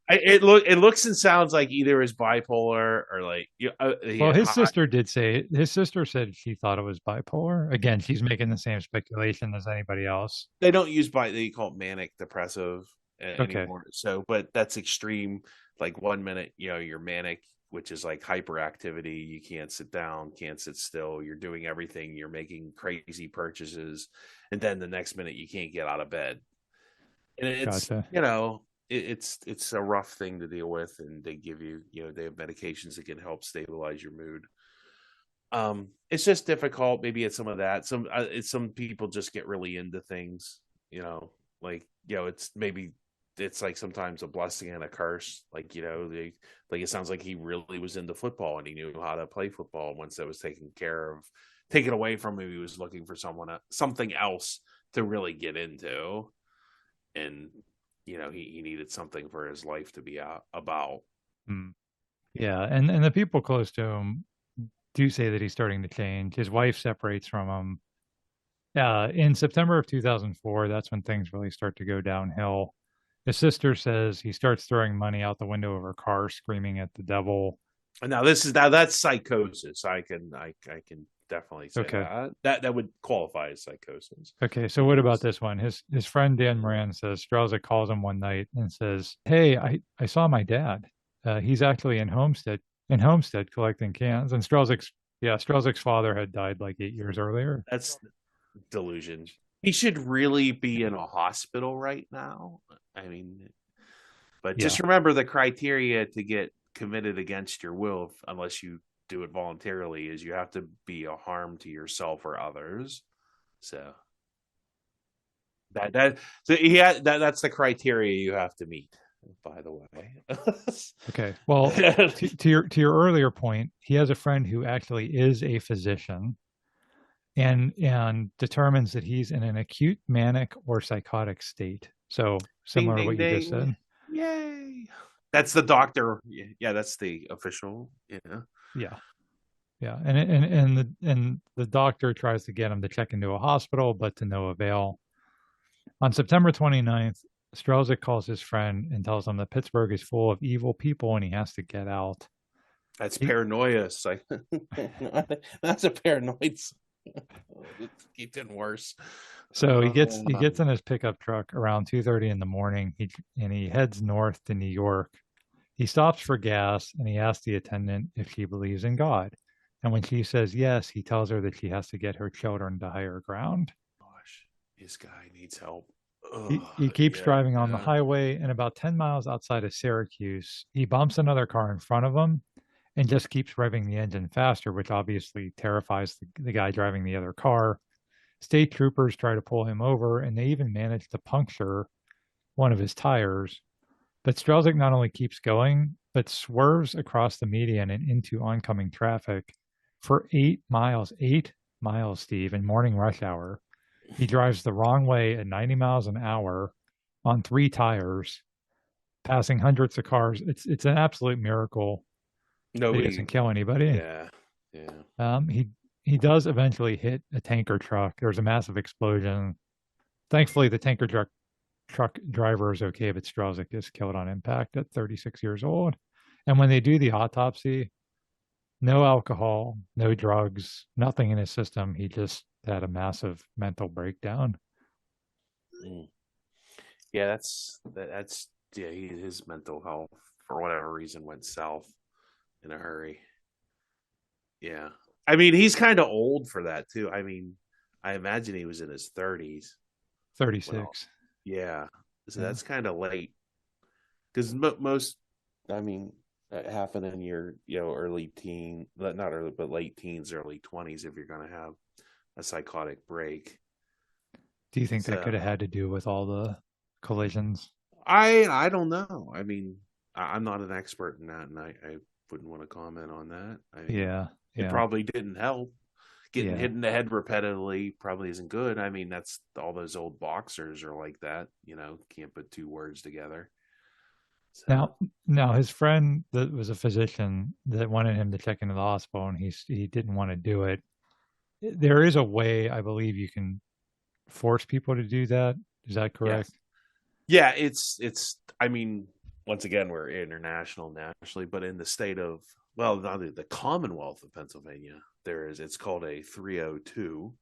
S2: It looks and sounds like either is bipolar or like
S1: well, his
S2: high.
S1: sister did say his sister said she thought it was bipolar. Again, she's making the same speculation as anybody else.
S2: They don't use they call it manic depressive
S1: Okay.
S2: anymore. So, but that's extreme. Like 1 minute, you're manic, which is like hyperactivity. You can't sit down, can't sit still. You're doing everything. You're making crazy purchases, and then the next minute you can't get out of bed. And it's
S1: Gotcha.
S2: it's a rough thing to deal with, and they give you they have medications that can help stabilize your mood. It's just difficult. Maybe it's some of that. Some people just get really into things, like it's maybe it's like sometimes a blessing and a curse. Like they like it sounds like he really was into football and he knew how to play football. Once that was taken away from him, he was looking for something else to really get into, and he needed something for his life to be about.
S1: Hmm. Yeah, and the people close to him do say that he's starting to change. His wife separates from him. In September of 2004, that's when things really start to go downhill. His sister says he starts throwing money out the window of her car, screaming at the devil.
S2: And now that's psychosis. I can definitely say
S1: Okay.
S2: that would qualify as psychosis.
S1: Okay, so what about this one? His friend Dan Moran says Strauza calls him one night and says, "Hey, I saw my dad. He's actually in Homestead collecting cans." And Strauzik's father had died like 8 years earlier.
S2: That's delusion. He should really be in a hospital right now. I mean, but
S1: Yeah.
S2: just remember the criteria to get committed against your will, unless you do it voluntarily, is you have to be a harm to yourself or others. So that so that's the criteria you have to meet. By the way,
S1: Okay. Well, to your earlier point, he has a friend who actually is a physician and determines that he's in an acute manic or psychotic state. So
S2: ding
S1: similar to
S2: ding
S1: what you just
S2: ding,
S1: said.
S2: yay! That's the doctor. Yeah, that's the official. Yeah.
S1: Yeah. Yeah. And the doctor tries to get him to check into a hospital, but to no avail. On September 29th, Strelzik calls his friend and tells him that Pittsburgh is full of evil people and he has to get out.
S2: That's
S1: He,
S2: paranoia. Like, that's a paranoid. It keeps getting worse.
S1: so he gets he
S2: Uh,
S1: gets in his pickup truck around 2:30 in the morning. He heads north to New York. He stops for gas and he asks the attendant if she believes in God. And when she says yes, he tells her that she has to get her children to higher ground.
S2: Gosh, this guy needs help.
S1: He keeps
S2: Yeah,
S1: driving on the
S2: yeah.
S1: highway, and about 10 miles outside of Syracuse, he bumps another car in front of him and just keeps revving the engine faster, which obviously terrifies the guy driving the other car. State troopers try to pull him over, and they even manage to puncture one of his tires. But Strelzik not only keeps going, but swerves across the median and into oncoming traffic for 8 miles. 8 miles, Steve, in morning rush hour. He drives the wrong way at 90 miles an hour on three tires, passing hundreds of cars. It's an absolute miracle that he doesn't
S2: Nobody.
S1: kill anybody.
S2: Yeah, yeah.
S1: He does eventually hit a tanker truck. There's a massive explosion. Thankfully, the tanker truck driver is okay, but Strelzik is killed on impact at 36 years old. And when they do the autopsy, no alcohol, no drugs, nothing in his system. He just had a massive mental breakdown.
S2: Mm. Yeah, that's yeah. His mental health for whatever reason went south in a hurry. Yeah, I mean he's kind of old for that too. I mean, I imagine he was in his 30s. Well,
S1: 36.
S2: yeah, so
S1: Yeah.
S2: that's kind of late because most, I mean, happen in your early teen, not early, but late teens, early 20s if you're gonna have a psychotic break.
S1: Do you think that
S2: So
S1: could have had to do with all the collisions?
S2: I don't know. I mean, I'm not an expert in that, and I wouldn't want to comment on that. I mean,
S1: Yeah.
S2: it
S1: Yeah.
S2: probably didn't help. Getting
S1: Yeah.
S2: hit in the head repetitively probably isn't good. I mean, that's all those old boxers are like that. Can't put two words together. So
S1: Now his friend that was a physician that wanted him to check into the hospital, and he didn't want to do it. There is a way, I believe, you can force people to do that. Is that correct?
S2: yes, yeah, it's. I mean, once again, we're international nationally, but in the state of not the Commonwealth of Pennsylvania, there is. It's called a 302,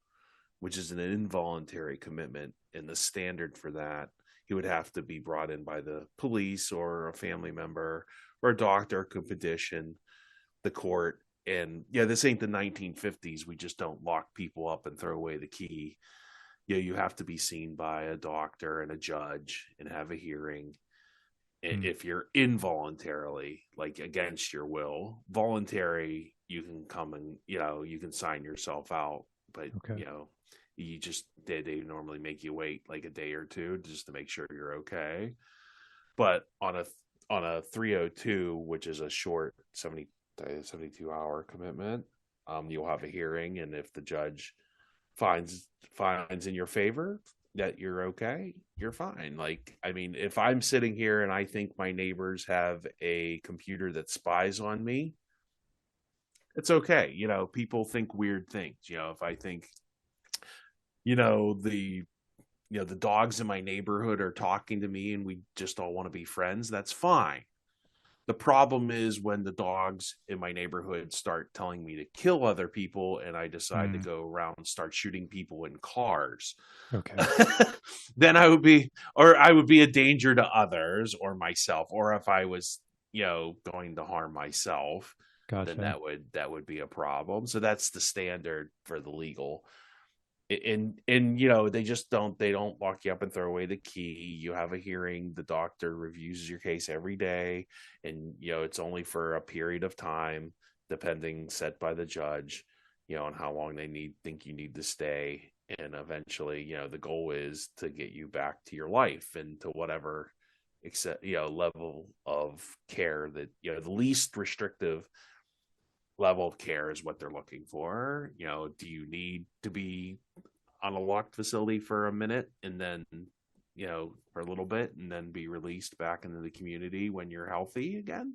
S2: which is an involuntary commitment. And the standard for that, he would have to be brought in by the police or a family member or a doctor could petition the court. And yeah, this ain't the 1950s. We just don't lock people up and throw away the key. You have to be seen by a doctor and a judge and have a hearing.
S1: Hmm.
S2: If you're involuntarily, like against your will, voluntary, you can come and you can sign yourself out. But
S1: Okay.
S2: you just they normally make you wait like a day or two just to make sure you're okay. But on a 302, which is a short 72-hour commitment, you'll have a hearing, and if the judge finds in your favor that you're okay, you're fine. Like, I mean, if I'm sitting here and I think my neighbors have a computer that spies on me, it's okay. People think weird things. If I think, you know, the the dogs in my neighborhood are talking to me and we just all want to be friends, that's fine. The problem is when the dogs in my neighborhood start telling me to kill other people and I decide to
S1: Hmm.
S2: go around and start shooting people in cars.
S1: Okay.
S2: Then I would be a danger to others or myself. Or if I was, going to harm myself, then
S1: Gotcha.
S2: that would be a problem. So that's the standard for the legal. And they don't lock you up and throw away the key. You have a hearing, the doctor reviews your case every day, and it's only for a period of time depending set by the judge, on how long they think you need to stay. And eventually, the goal is to get you back to your life and to whatever except level of care that the least restrictive level of care is what they're looking for. Do you need to be on a locked facility for a minute and then for a little bit and then be released back into the community when you're healthy again?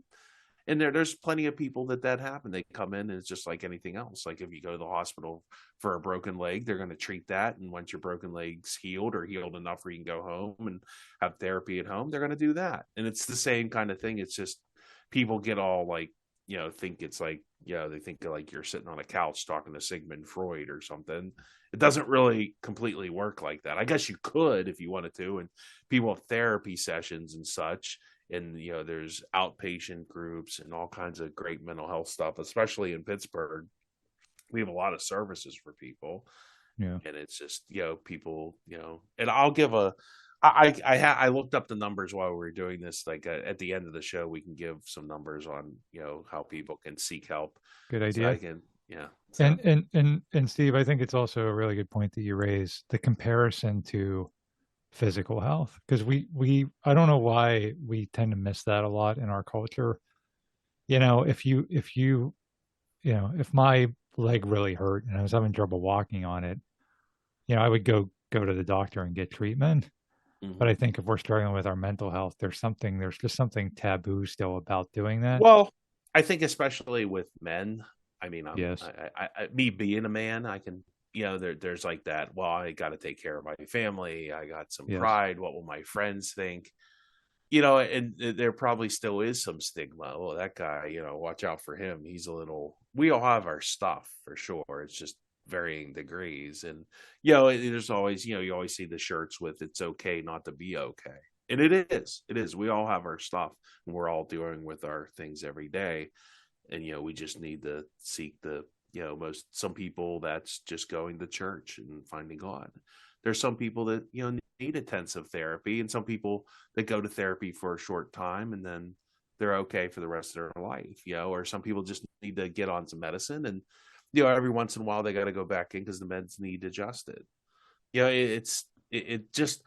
S2: And there's plenty of people that happen. They come in and it's just like anything else. Like if you go to the hospital for a broken leg, they're going to treat that, and once your broken leg's healed or healed enough where you can go home and have therapy at home, they're going to do that. And it's the same kind of thing. It's just people get all like, think it's like, they think like you're sitting on a couch talking to Sigmund Freud or something. It doesn't really completely work like that. I guess you could if you wanted to, and people have therapy sessions and such. And there's outpatient groups and all kinds of great mental health stuff, especially in Pittsburgh. We have a lot of services for people,
S1: Yeah.
S2: and it's just people, and I'll give a I looked up the numbers while we were doing this. Like at the end of the show, we can give some numbers on how people can seek help.
S1: Good
S2: So I
S1: idea.
S2: can, yeah. So
S1: And Steve, I think it's also a really good point that you raised the comparison to physical health, because we I don't know why we tend to miss that a lot in our culture. If my leg really hurt and I was having trouble walking on it, I would go to the doctor and get treatment. But
S2: mhm.
S1: I think if we're struggling with our mental health, there's just something taboo still about doing that.
S2: Well, I think especially with men. I mean,
S1: Yes.
S2: me being a man, I can, there's like that. Well, I got to take care of my family. I got some
S1: Yes.
S2: pride. What will my friends think? And there probably still is some stigma. Well, that guy, watch out for him. He's a little. We all have our stuff for sure. It's just varying degrees. And there's always, you always see the shirts with "it's okay not to be okay," and it is. We all have our stuff, and we're all dealing with our things every day. And we just need to seek the most some people that's just going to church and finding God. There's some people that need intensive therapy, and some people that go to therapy for a short time and then they're okay for the rest of their life. Or some people just need to get on some medicine, and every once in a while they got to go back in because the meds need adjusted. It just,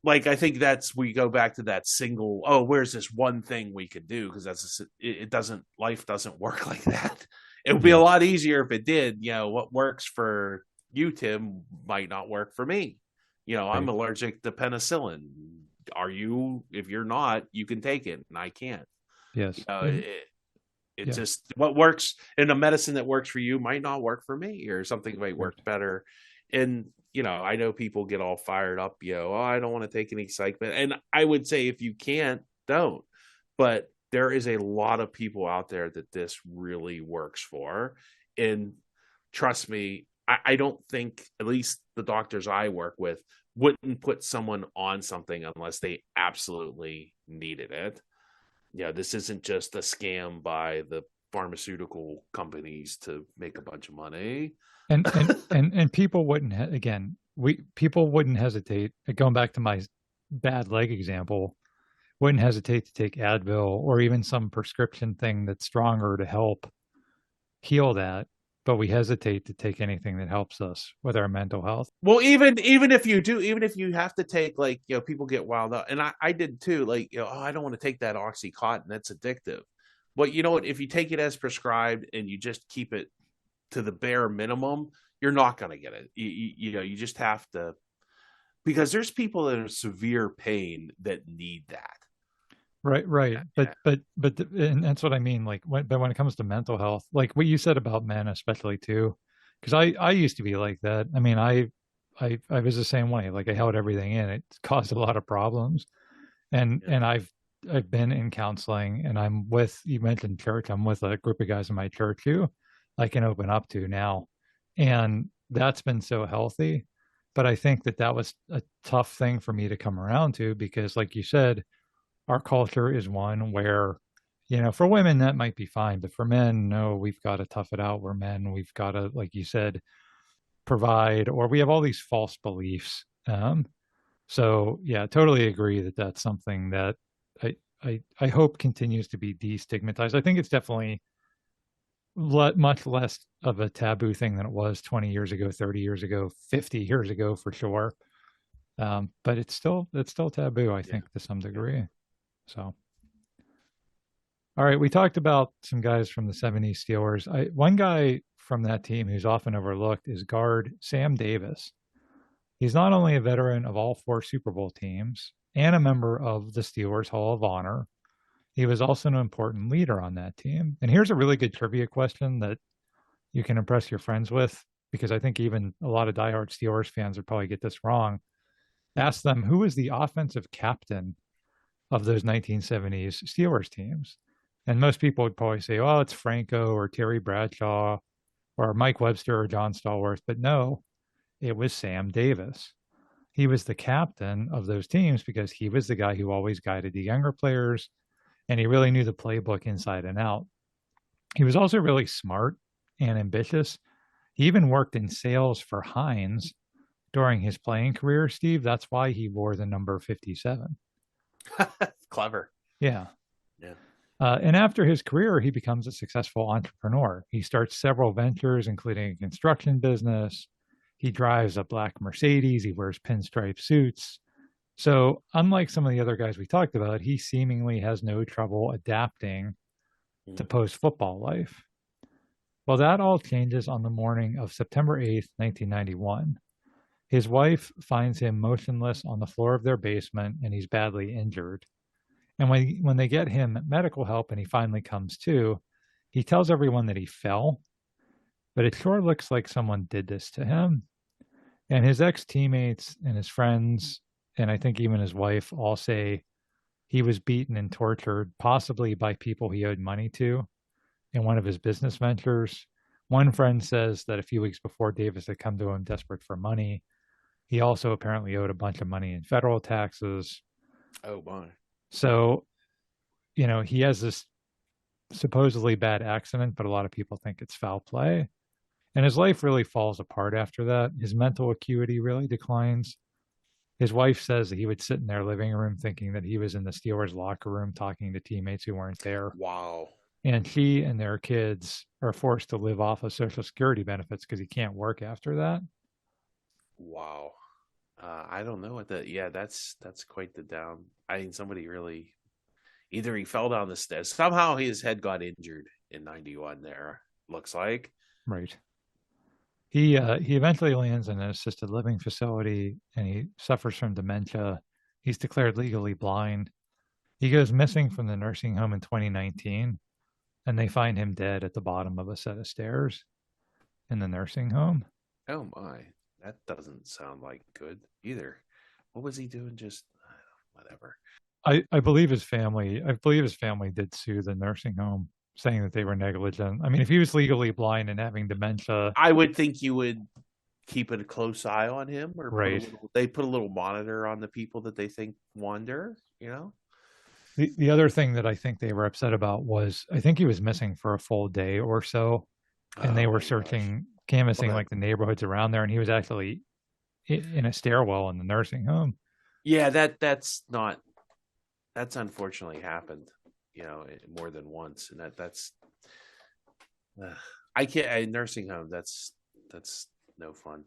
S2: like, I think that's, we go back to that single, oh, where's this one thing we could do, because it doesn't, life doesn't work like that. It would be a
S1: Yeah.
S2: lot easier if it did. What works for you, Tim, might not work for me. I'm
S1: Right.
S2: allergic to penicillin. Are you? If you're not, you can take it and I can't. you
S1: Yes.
S2: know
S1: And
S2: it, it
S1: yeah.
S2: just, what works in a medicine that works for you might not work for me, or something might
S1: Right.
S2: work better. And I know people get all fired up, oh, I don't want to take any psych med, and I would say, if you can't, don't. But there is a lot of people out there that this really works for. And trust me, I don't think, at least the doctors I work with, wouldn't put someone on something unless they absolutely needed it. This isn't just a scam by the pharmaceutical companies to make a bunch of money.
S1: and people wouldn't again, we people wouldn't hesitate, going back to my bad leg example, wouldn't hesitate to take Advil or even some prescription thing that's stronger to help heal that, but we hesitate to take anything that helps us with our mental health.
S2: Well, even if you do, even if you have to take, like, people get wild out, and I did too. Like, oh, I don't want to take that Oxycontin, that's addictive. But you know what? If you take it as prescribed and you just keep it to the bare minimum, you're not going to get it. You just have to, because there's people that are severe pain that need that.
S1: Right, right.
S2: Yeah.
S1: And that's what I mean. Like, but when it comes to mental health, like what you said about men, especially too, because I used to be like that. I mean, I was the same way. Like I held everything in. It caused a lot of problems.
S2: Yeah.
S1: And I've been in counseling, and I'm with, you mentioned church. I'm with a group of guys in my church who I can open up to now, and that's been so healthy. But I think that that was a tough thing for me to come around to, because, like you said, our culture is one where, for women that might be fine, but for men, no, we've got to tough it out. We're men. We've got to, like you said, provide, or we have all these false beliefs. So yeah, totally agree that that's something that I hope continues to be destigmatized. I think it's definitely much less of a taboo thing than it was 20 years ago, 30 years ago, 50 years ago for sure. But it's still taboo, I
S2: Yeah.
S1: think, to some
S2: Yeah.
S1: degree. So, all right, we talked about some guys from the '70s Steelers. One guy from that team who's often overlooked is guard Sam Davis. He's not only a veteran of all four Super Bowl teams and a member of the Steelers Hall of Honor, he was also an important leader on that team. And here's a really good trivia question that you can impress your friends with, because I think even a lot of diehard Steelers fans would probably get this wrong. Ask them, who was the offensive captain of those 1970s Steelers teams? And most people would probably say, oh, it's Franco or Terry Bradshaw or Mike Webster or John Stallworth. But no, it was Sam Davis. He was the captain of those teams because he was the guy who always guided the younger players, and he really knew the playbook inside and out. He was also really smart and ambitious. He even worked in sales for Heinz during his playing career, Steve. That's why he wore the number 57.
S2: Clever.
S1: Yeah.
S2: Yeah.
S1: And after his career, he becomes a successful entrepreneur. He starts several ventures, including a construction business. He drives a black Mercedes. He wears pinstripe suits. So, unlike some of the other guys we talked about, he seemingly has no trouble adapting to
S2: Mhm.
S1: post football life. Well, that all changes on the morning of September 8th, 1991. His wife finds him motionless on the floor of their basement, and he's badly injured. And when they get him medical help and he finally comes to, he tells everyone that he fell, but it sure looks like someone did this to him. And his ex teammates and his friends, and I think even his wife, all say he was beaten and tortured, possibly by people he owed money to in one of his business ventures, One friend says that a few weeks before Davis had come to him desperate for money, he also apparently owed a bunch of money in federal taxes.
S2: Oh my.
S1: So, he has this supposedly bad accident, but a lot of people think it's foul play. And his life really falls apart after that. His mental acuity really declines. His wife says that he would sit in their living room thinking that he was in the Steelers locker room talking to teammates who weren't there.
S2: Wow.
S1: And she and their kids are forced to live off of Social Security benefits because he can't work after that.
S2: Wow. I don't know what that. Yeah, that's quite the down. I mean, somebody really either he fell down the stairs. Somehow his head got injured in '91. There looks like.
S1: Right. He eventually lands in an assisted living facility and he suffers from dementia. He's declared legally blind. He goes missing from the nursing home in 2019 and they find him dead at the bottom of a set of stairs in the nursing home.
S2: Oh my, that doesn't sound like good either. What was he doing? Just whatever.
S1: I believe his family did sue the nursing home saying that they were negligent. I mean, if he was legally blind and having dementia,
S2: I would think you would keep a close eye on him, or
S1: right.
S2: they put a little monitor on the people that they think wander.
S1: The other thing that I think they were upset about was I think he was missing for a full day or so, and they
S2: Oh
S1: were
S2: my gosh.
S1: searching,
S2: Well,
S1: canvassing
S2: that,
S1: like the neighborhoods around there, and he was actually in a stairwell in the nursing home.
S2: yeah, that's unfortunately happened. More than once, and that's I can't. A nursing home. That's no fun.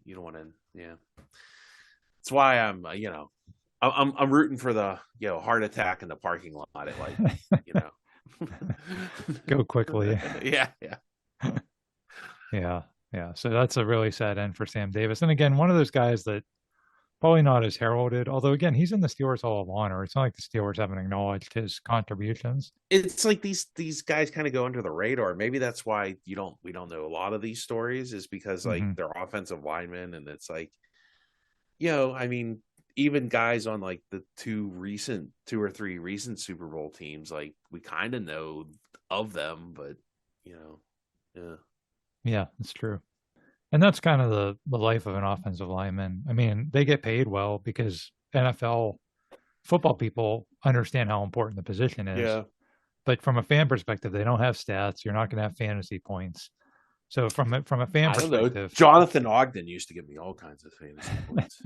S2: You don't want to. Yeah, that's why I'm rooting for the heart attack in the parking lot at like you know
S1: Go quickly.
S2: yeah, yeah.
S1: Yeah, yeah. So that's a really sad end for Sam Davis. And again, one of those guys that probably not as heralded, although again, he's in the Steelers Hall of Honor. It's not like the Steelers haven't acknowledged his contributions.
S2: It's like these guys kind of go under the radar. Maybe that's why we don't know a lot of these stories, is because like
S1: Hmm.
S2: they're offensive linemen, and it's like I mean, even guys on like the two or three recent Super Bowl teams, like we kind of know of them, but yeah.
S1: Yeah, it's true. And that's kind of the life of an offensive lineman. I mean, they get paid well because NFL football people understand how important the position is.
S2: Yeah.
S1: But from a fan perspective, they don't have stats. You're not going to have fantasy points. So from a fan
S2: I don't know.
S1: perspective,
S2: Jonathan Ogden used to give me all kinds of fantasy points.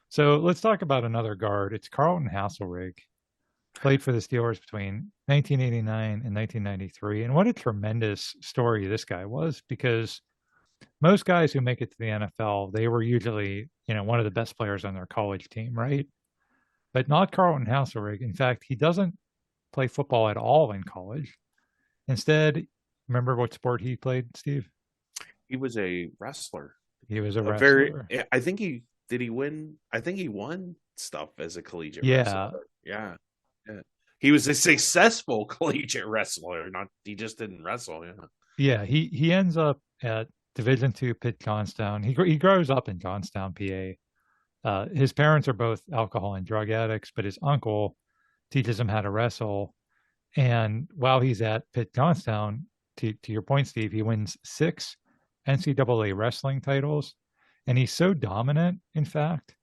S1: so let's talk about another guard. It's Carlton Hasselrig. Played for the Steelers between 1989 and 1993. And what a tremendous story this guy was, because most guys who make it to the NFL, they were usually, one of the best players on their college team, right? But not Carlton Hasselrig. In fact, he doesn't play football at all in college. Instead, remember what sport he played, Steve?
S2: He was a wrestler.
S1: He was a
S2: A very,
S1: wrestler.
S2: I think he win? I think he won stuff as a collegiate wrestler.
S1: Yeah.
S2: Yeah. Yeah. He was a successful collegiate wrestler. Not he just didn't wrestle. Yeah.
S1: Yeah. He ends up at Division II Pitt Johnstown. He grows up in Johnstown, PA. His parents are both alcohol and drug addicts, but his uncle teaches him how to wrestle. And while he's at Pitt Johnstown, to your point, Steve, he wins 6 NCAA wrestling titles. And he's so dominant, in fact,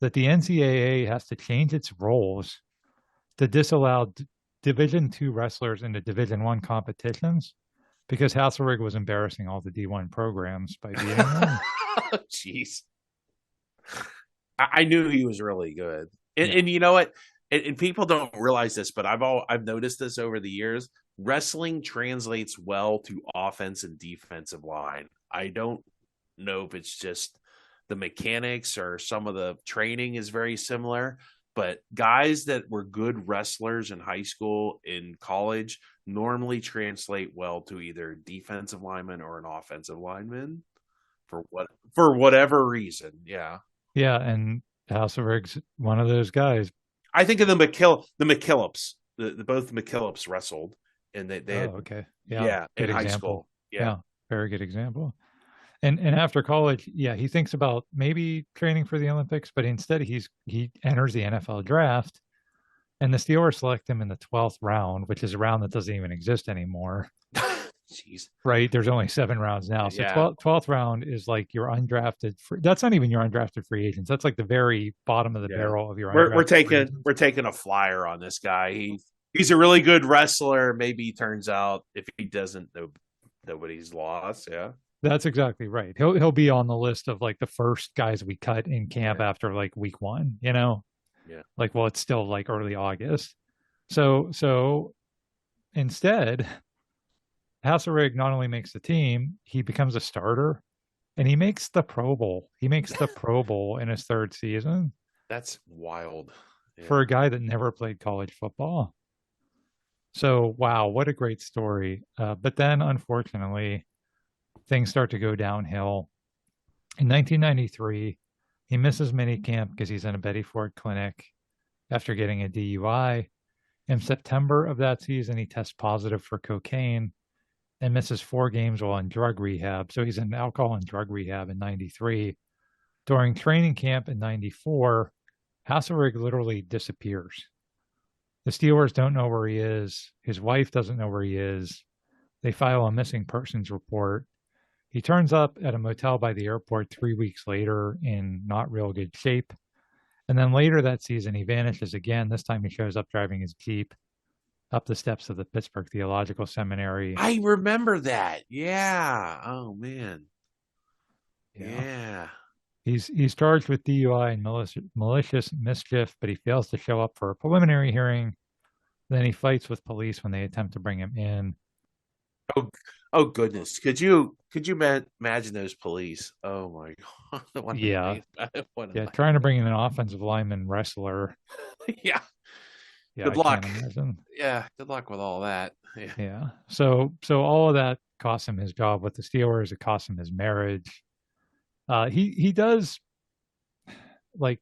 S1: that the NCAA has to change its rules to disallow Division II wrestlers into Division I competitions because Hasselrig was embarrassing all the D1 programs by beating them.
S2: Jeez. I knew he was really good. And,
S1: Yeah.
S2: and you know what? And people don't realize this, but I've noticed this over the years. Wrestling translates well to offense and defensive line. I don't know if it's just the mechanics or some of the training is very similar, but guys that were good wrestlers in high school, in college, normally translate well to either defensive lineman or an offensive lineman for whatever reason. Yeah.
S1: Yeah. And Hasselrig's one of those guys.
S2: I think of the McKillops. The both McKillops wrestled, and they had
S1: Okay. Yeah.
S2: in
S1: Good
S2: high
S1: example.
S2: school. Yeah.
S1: Yeah. Very good example. And after college, yeah, he thinks about maybe training for the Olympics, but instead he enters the NFL draft, and the Steelers select him in the 12th round, which is a round that doesn't even exist anymore.
S2: Jeez.
S1: right? There's only 7 rounds now. So
S2: Yeah.
S1: 12th round is like your undrafted free, that's not even your undrafted free agents. That's like the very bottom of the
S2: Yeah.
S1: barrel of your
S2: We're
S1: undrafted free
S2: taking
S1: agents.
S2: we're taking a flyer on this guy. He's a really good wrestler. Maybe he turns out if he doesn't, nobody's lost. Yeah.
S1: That's exactly right. He'll be on the list of like the first guys we cut in camp
S2: Yeah.
S1: after like week 1, you know?
S2: Yeah.
S1: Like, well, it's still like early August. So instead, Hasselrig not only makes the team, he becomes a starter and he makes the Pro Bowl. He makes the Pro Bowl in his third season
S2: That's wild.
S1: for
S2: Yeah.
S1: a guy that never played college football. So, wow, what a great story. But then, unfortunately, things start to go downhill. In 1993, he misses minicamp because he's in a Betty Ford clinic after getting a DUI. In September of that season, he tests positive for cocaine and misses 4 games while in drug rehab. So he's in alcohol and drug rehab in 93. During training camp in 94, Hasselrig literally disappears. The Steelers don't know where he is. His wife doesn't know where he is. They file a missing persons report. He turns up at a motel by the airport 3 weeks later in not real good shape. And then later that season, he vanishes again. This time he shows up driving his Jeep up the steps of the Pittsburgh Theological Seminary.
S2: I remember that. Yeah. Oh man.
S1: Yeah.
S2: Yeah.
S1: He's charged with DUI and malicious mischief, but he fails to show up for a preliminary hearing. Then he fights with police when they attempt to bring him in.
S2: Oh, oh goodness. Could you imagine those police? Oh my god. What a
S1: Yeah,
S2: night. What a
S1: yeah,
S2: night.
S1: trying to bring in an offensive lineman wrestler.
S2: Yeah.
S1: Yeah,
S2: Good
S1: I can't
S2: luck.
S1: imagine.
S2: Yeah. Good luck with all that. Yeah.
S1: Yeah, so all of that cost him his job with the Steelers. It cost him his marriage. He does like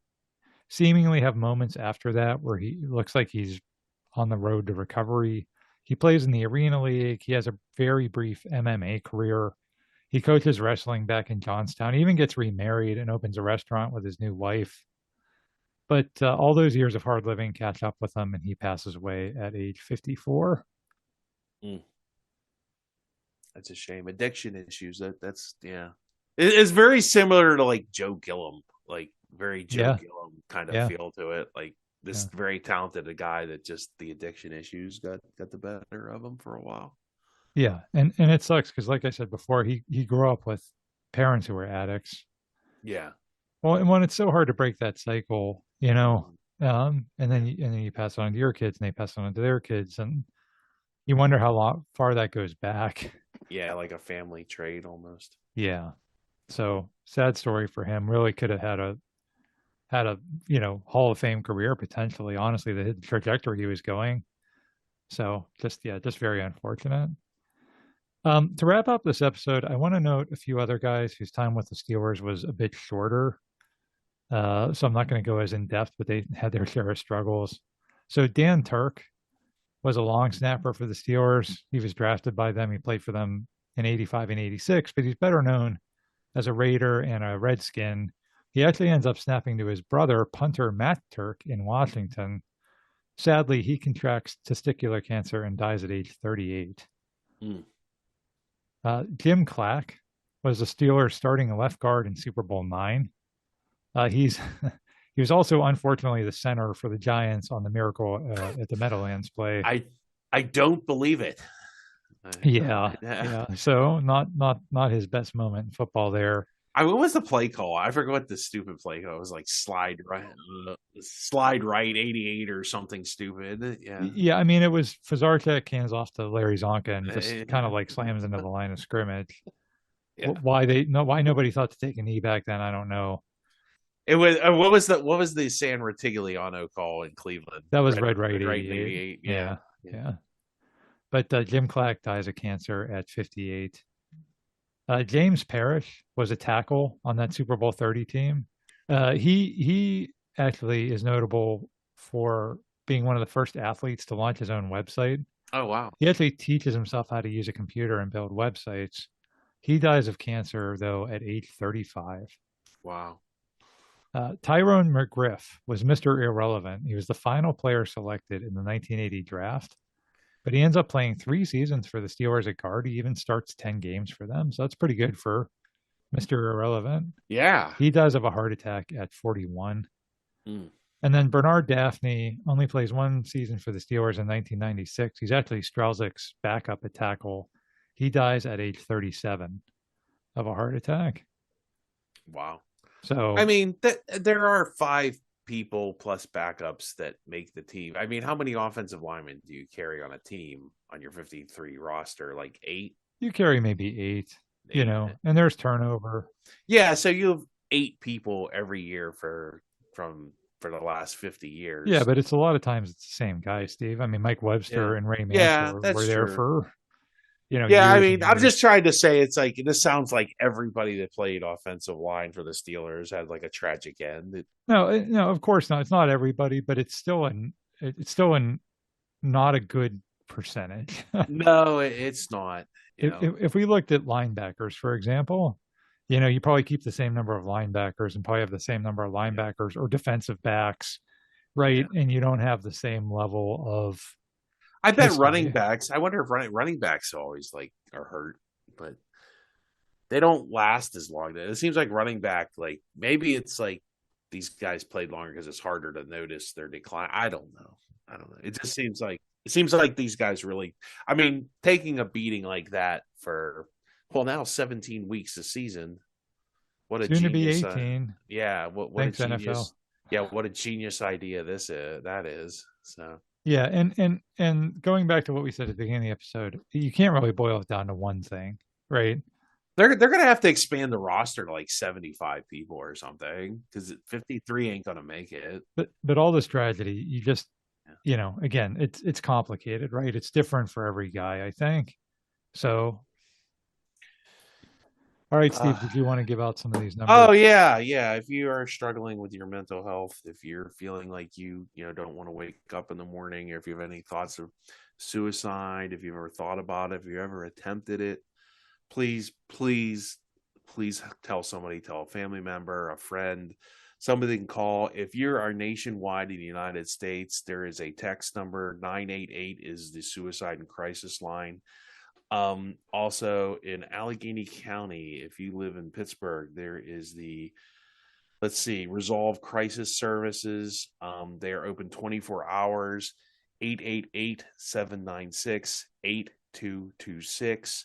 S1: seemingly have moments after that where he looks like he's on the road to recovery. He plays in the Arena League. He has a very brief MMA career. He coaches wrestling back in Johnstown. He even gets remarried and opens a restaurant with his new wife. But all those years of hard living catch up with him, and he passes away at age 54.
S2: Mm, that's a shame. Addiction issues. That's yeah. It's very similar to like Joe Gillum, like very Joe
S1: Yeah,
S2: Gillum kind of
S1: yeah,
S2: feel to it. Like this
S1: yeah,
S2: very talented a guy that just the addiction issues got the better of him for a while.
S1: yeah. And it sucks because, like I said before, he grew up with parents who were addicts.
S2: Yeah.
S1: Well, and when it's so hard to break that cycle,
S2: Mhm.
S1: and then you pass it on to your kids, and they pass it on to their kids, and you wonder how far that goes back.
S2: Yeah, like a family trait almost.
S1: Yeah. So sad story for him. Really could have had a Hall of Fame career potentially. Honestly, the trajectory he was going. So just very unfortunate. To wrap up this episode, I want to note a few other guys whose time with the Steelers was a bit shorter. So I'm not going to go as in depth, but they had their share of struggles. So Dan Turk was a long snapper for the Steelers. He was drafted by them. He played for them in 85 and 86, but he's better known as a Raider and a Redskin. He actually ends up snapping to his brother, punter Matt Turk, in Washington. Sadly, he contracts testicular cancer and dies at age 38.
S2: Mm.
S1: Jim Clack was the Steelers' starting left guard in Super Bowl IX. He's he was also unfortunately the center for the Giants on the Miracle at the Meadowlands play.
S2: I I don't believe it.
S1: Yeah, yeah. So not his best moment in football there.
S2: What was the play call? I forgot what the stupid play call. It was like slide right 88 or something stupid. Yeah.
S1: Yeah, I mean it was Fazartek hands off to Larry Zonka and just kind of like slams into the line of scrimmage.
S2: Yeah.
S1: Why nobody thought to take a knee back then, I don't know.
S2: It was what was the San Ratigliano call in Cleveland?
S1: That was Red Right
S2: Right
S1: 88.
S2: 88. Yeah.
S1: Yeah,
S2: Yeah.
S1: yeah. But Jim Clack dies of cancer at 58. James Parrish was a tackle on that Super Bowl 30 team. He actually is notable for being one of the first athletes to launch his own website.
S2: Oh wow.
S1: He actually teaches himself how to use a computer and build websites. He dies of cancer, though, at age 35.
S2: Wow.
S1: Tyrone McGriff was Mr. Irrelevant. He was the final player selected in the 1980 draft. but he ends up playing 3 seasons for the Steelers at guard. He even starts 10 games for them. So that's pretty good for Mr. Irrelevant.
S2: Yeah.
S1: He does have a heart attack at 41.
S2: Mm.
S1: And then Bernard Daphne only plays 1 season for the Steelers in 1996. He's actually Strelzik's backup at tackle. He dies at age 37 of a heart attack.
S2: Wow. I
S1: So,
S2: mean, there are 5 people plus backups that make the team. I mean, how many offensive linemen do you carry on a team on your 53 roster? Like eight?
S1: you carry maybe eight,
S2: Eight.
S1: and there's turnover.
S2: Yeah, so you have 8 people every year for the last 50
S1: Yeah,
S2: years.
S1: but it's a lot of times it's the same guy, Steve. I mean, Mike
S2: Yeah.
S1: Webster and Ray
S2: Yeah,
S1: Mansour were
S2: that's
S1: there
S2: true.
S1: for,
S2: Yeah, I
S1: years and
S2: mean, I'm
S1: years.
S2: just trying to say it's like this sounds like everybody that played offensive line for the Steelers had like a tragic end.
S1: No, of course not. It's not everybody, but it's still not a good percentage.
S2: No, it's not, you
S1: if,
S2: know.
S1: if if we looked at linebackers, for example, you probably keep the same number of linebackers and probably have the same number of
S2: Yeah.
S1: linebackers or defensive backs,
S2: Yeah.
S1: right? And you don't have the same level of
S2: I bet running
S1: history.
S2: backs. I wonder if running backs always like are hurt, but they don't last as long. It seems like running back, like maybe it's like these guys played longer because it's harder to notice their decline. I don't know. I don't know. It seems like these guys really. I mean, taking a beating like that for now 17 weeks a season. What a
S1: Soon to be
S2: genius!
S1: 18.
S2: Yeah. What a
S1: Thanks, NFL.
S2: genius. Yeah. What a genius idea this is. That is. So.
S1: Yeah, and going back to what we said at the beginning of the episode, you can't really boil it down to one thing, right?
S2: They're gonna have to expand the roster to like 75 people or something because 53 ain't gonna make it.
S1: But all this tragedy, you just,
S2: Yeah.
S1: again, it's complicated, right? It's different for every guy, I think. So, all right,
S2: Uh,
S1: Steve, did you want to give out some of these
S2: oh
S1: numbers?
S2: yeah, yeah. If you are struggling with your mental health, if you're feeling like you don't want to wake up in the morning, or if you have any thoughts of suicide, if you've ever thought about it, if you ever attempted it, please, please, please tell somebody, tell a family member, a friend, somebody can call. If you are nationwide in the United States, there is a text number 988 is the suicide and crisis line. Also in Allegheny County, if you live in Pittsburgh, there is the let's see, Resolve Crisis Services. They are open 24 hours, 888-796-8226.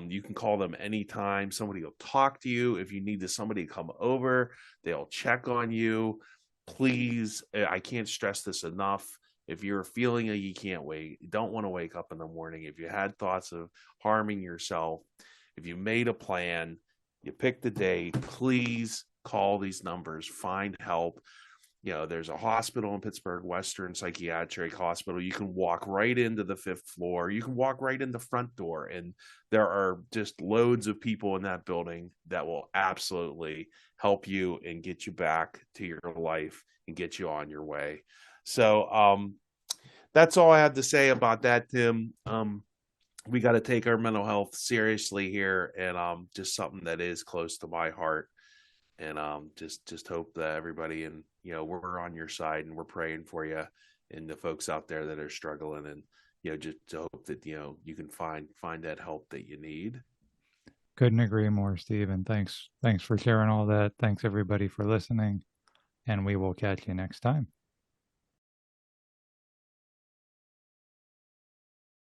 S2: You can call them anytime. Somebody will talk to you. If you need somebody to come over, they'll check on you. Please, I can't stress this enough. If you're feeling like you can't wait, you don't want to wake up in the morning, if you had thoughts of harming yourself, if you made a plan, you picked a day, please call these numbers, find help. There's a hospital in Pittsburgh, Western Psychiatric Hospital. You can walk right into the 5th floor. You can walk right in the front door. And there are just loads of people in that building that will absolutely help you and get you back to your life and get you on your way. So that's all I have to say about that, Tim. We got to take our mental health seriously here, and just something that is close to my heart. And just hope that everybody, and we're on your side and we're praying for you and the folks out there that are struggling, and just to hope that you can find that help that you need.
S1: Couldn't agree more, Steve. And thanks for sharing all that. Thanks everybody for listening, and we will catch you next time.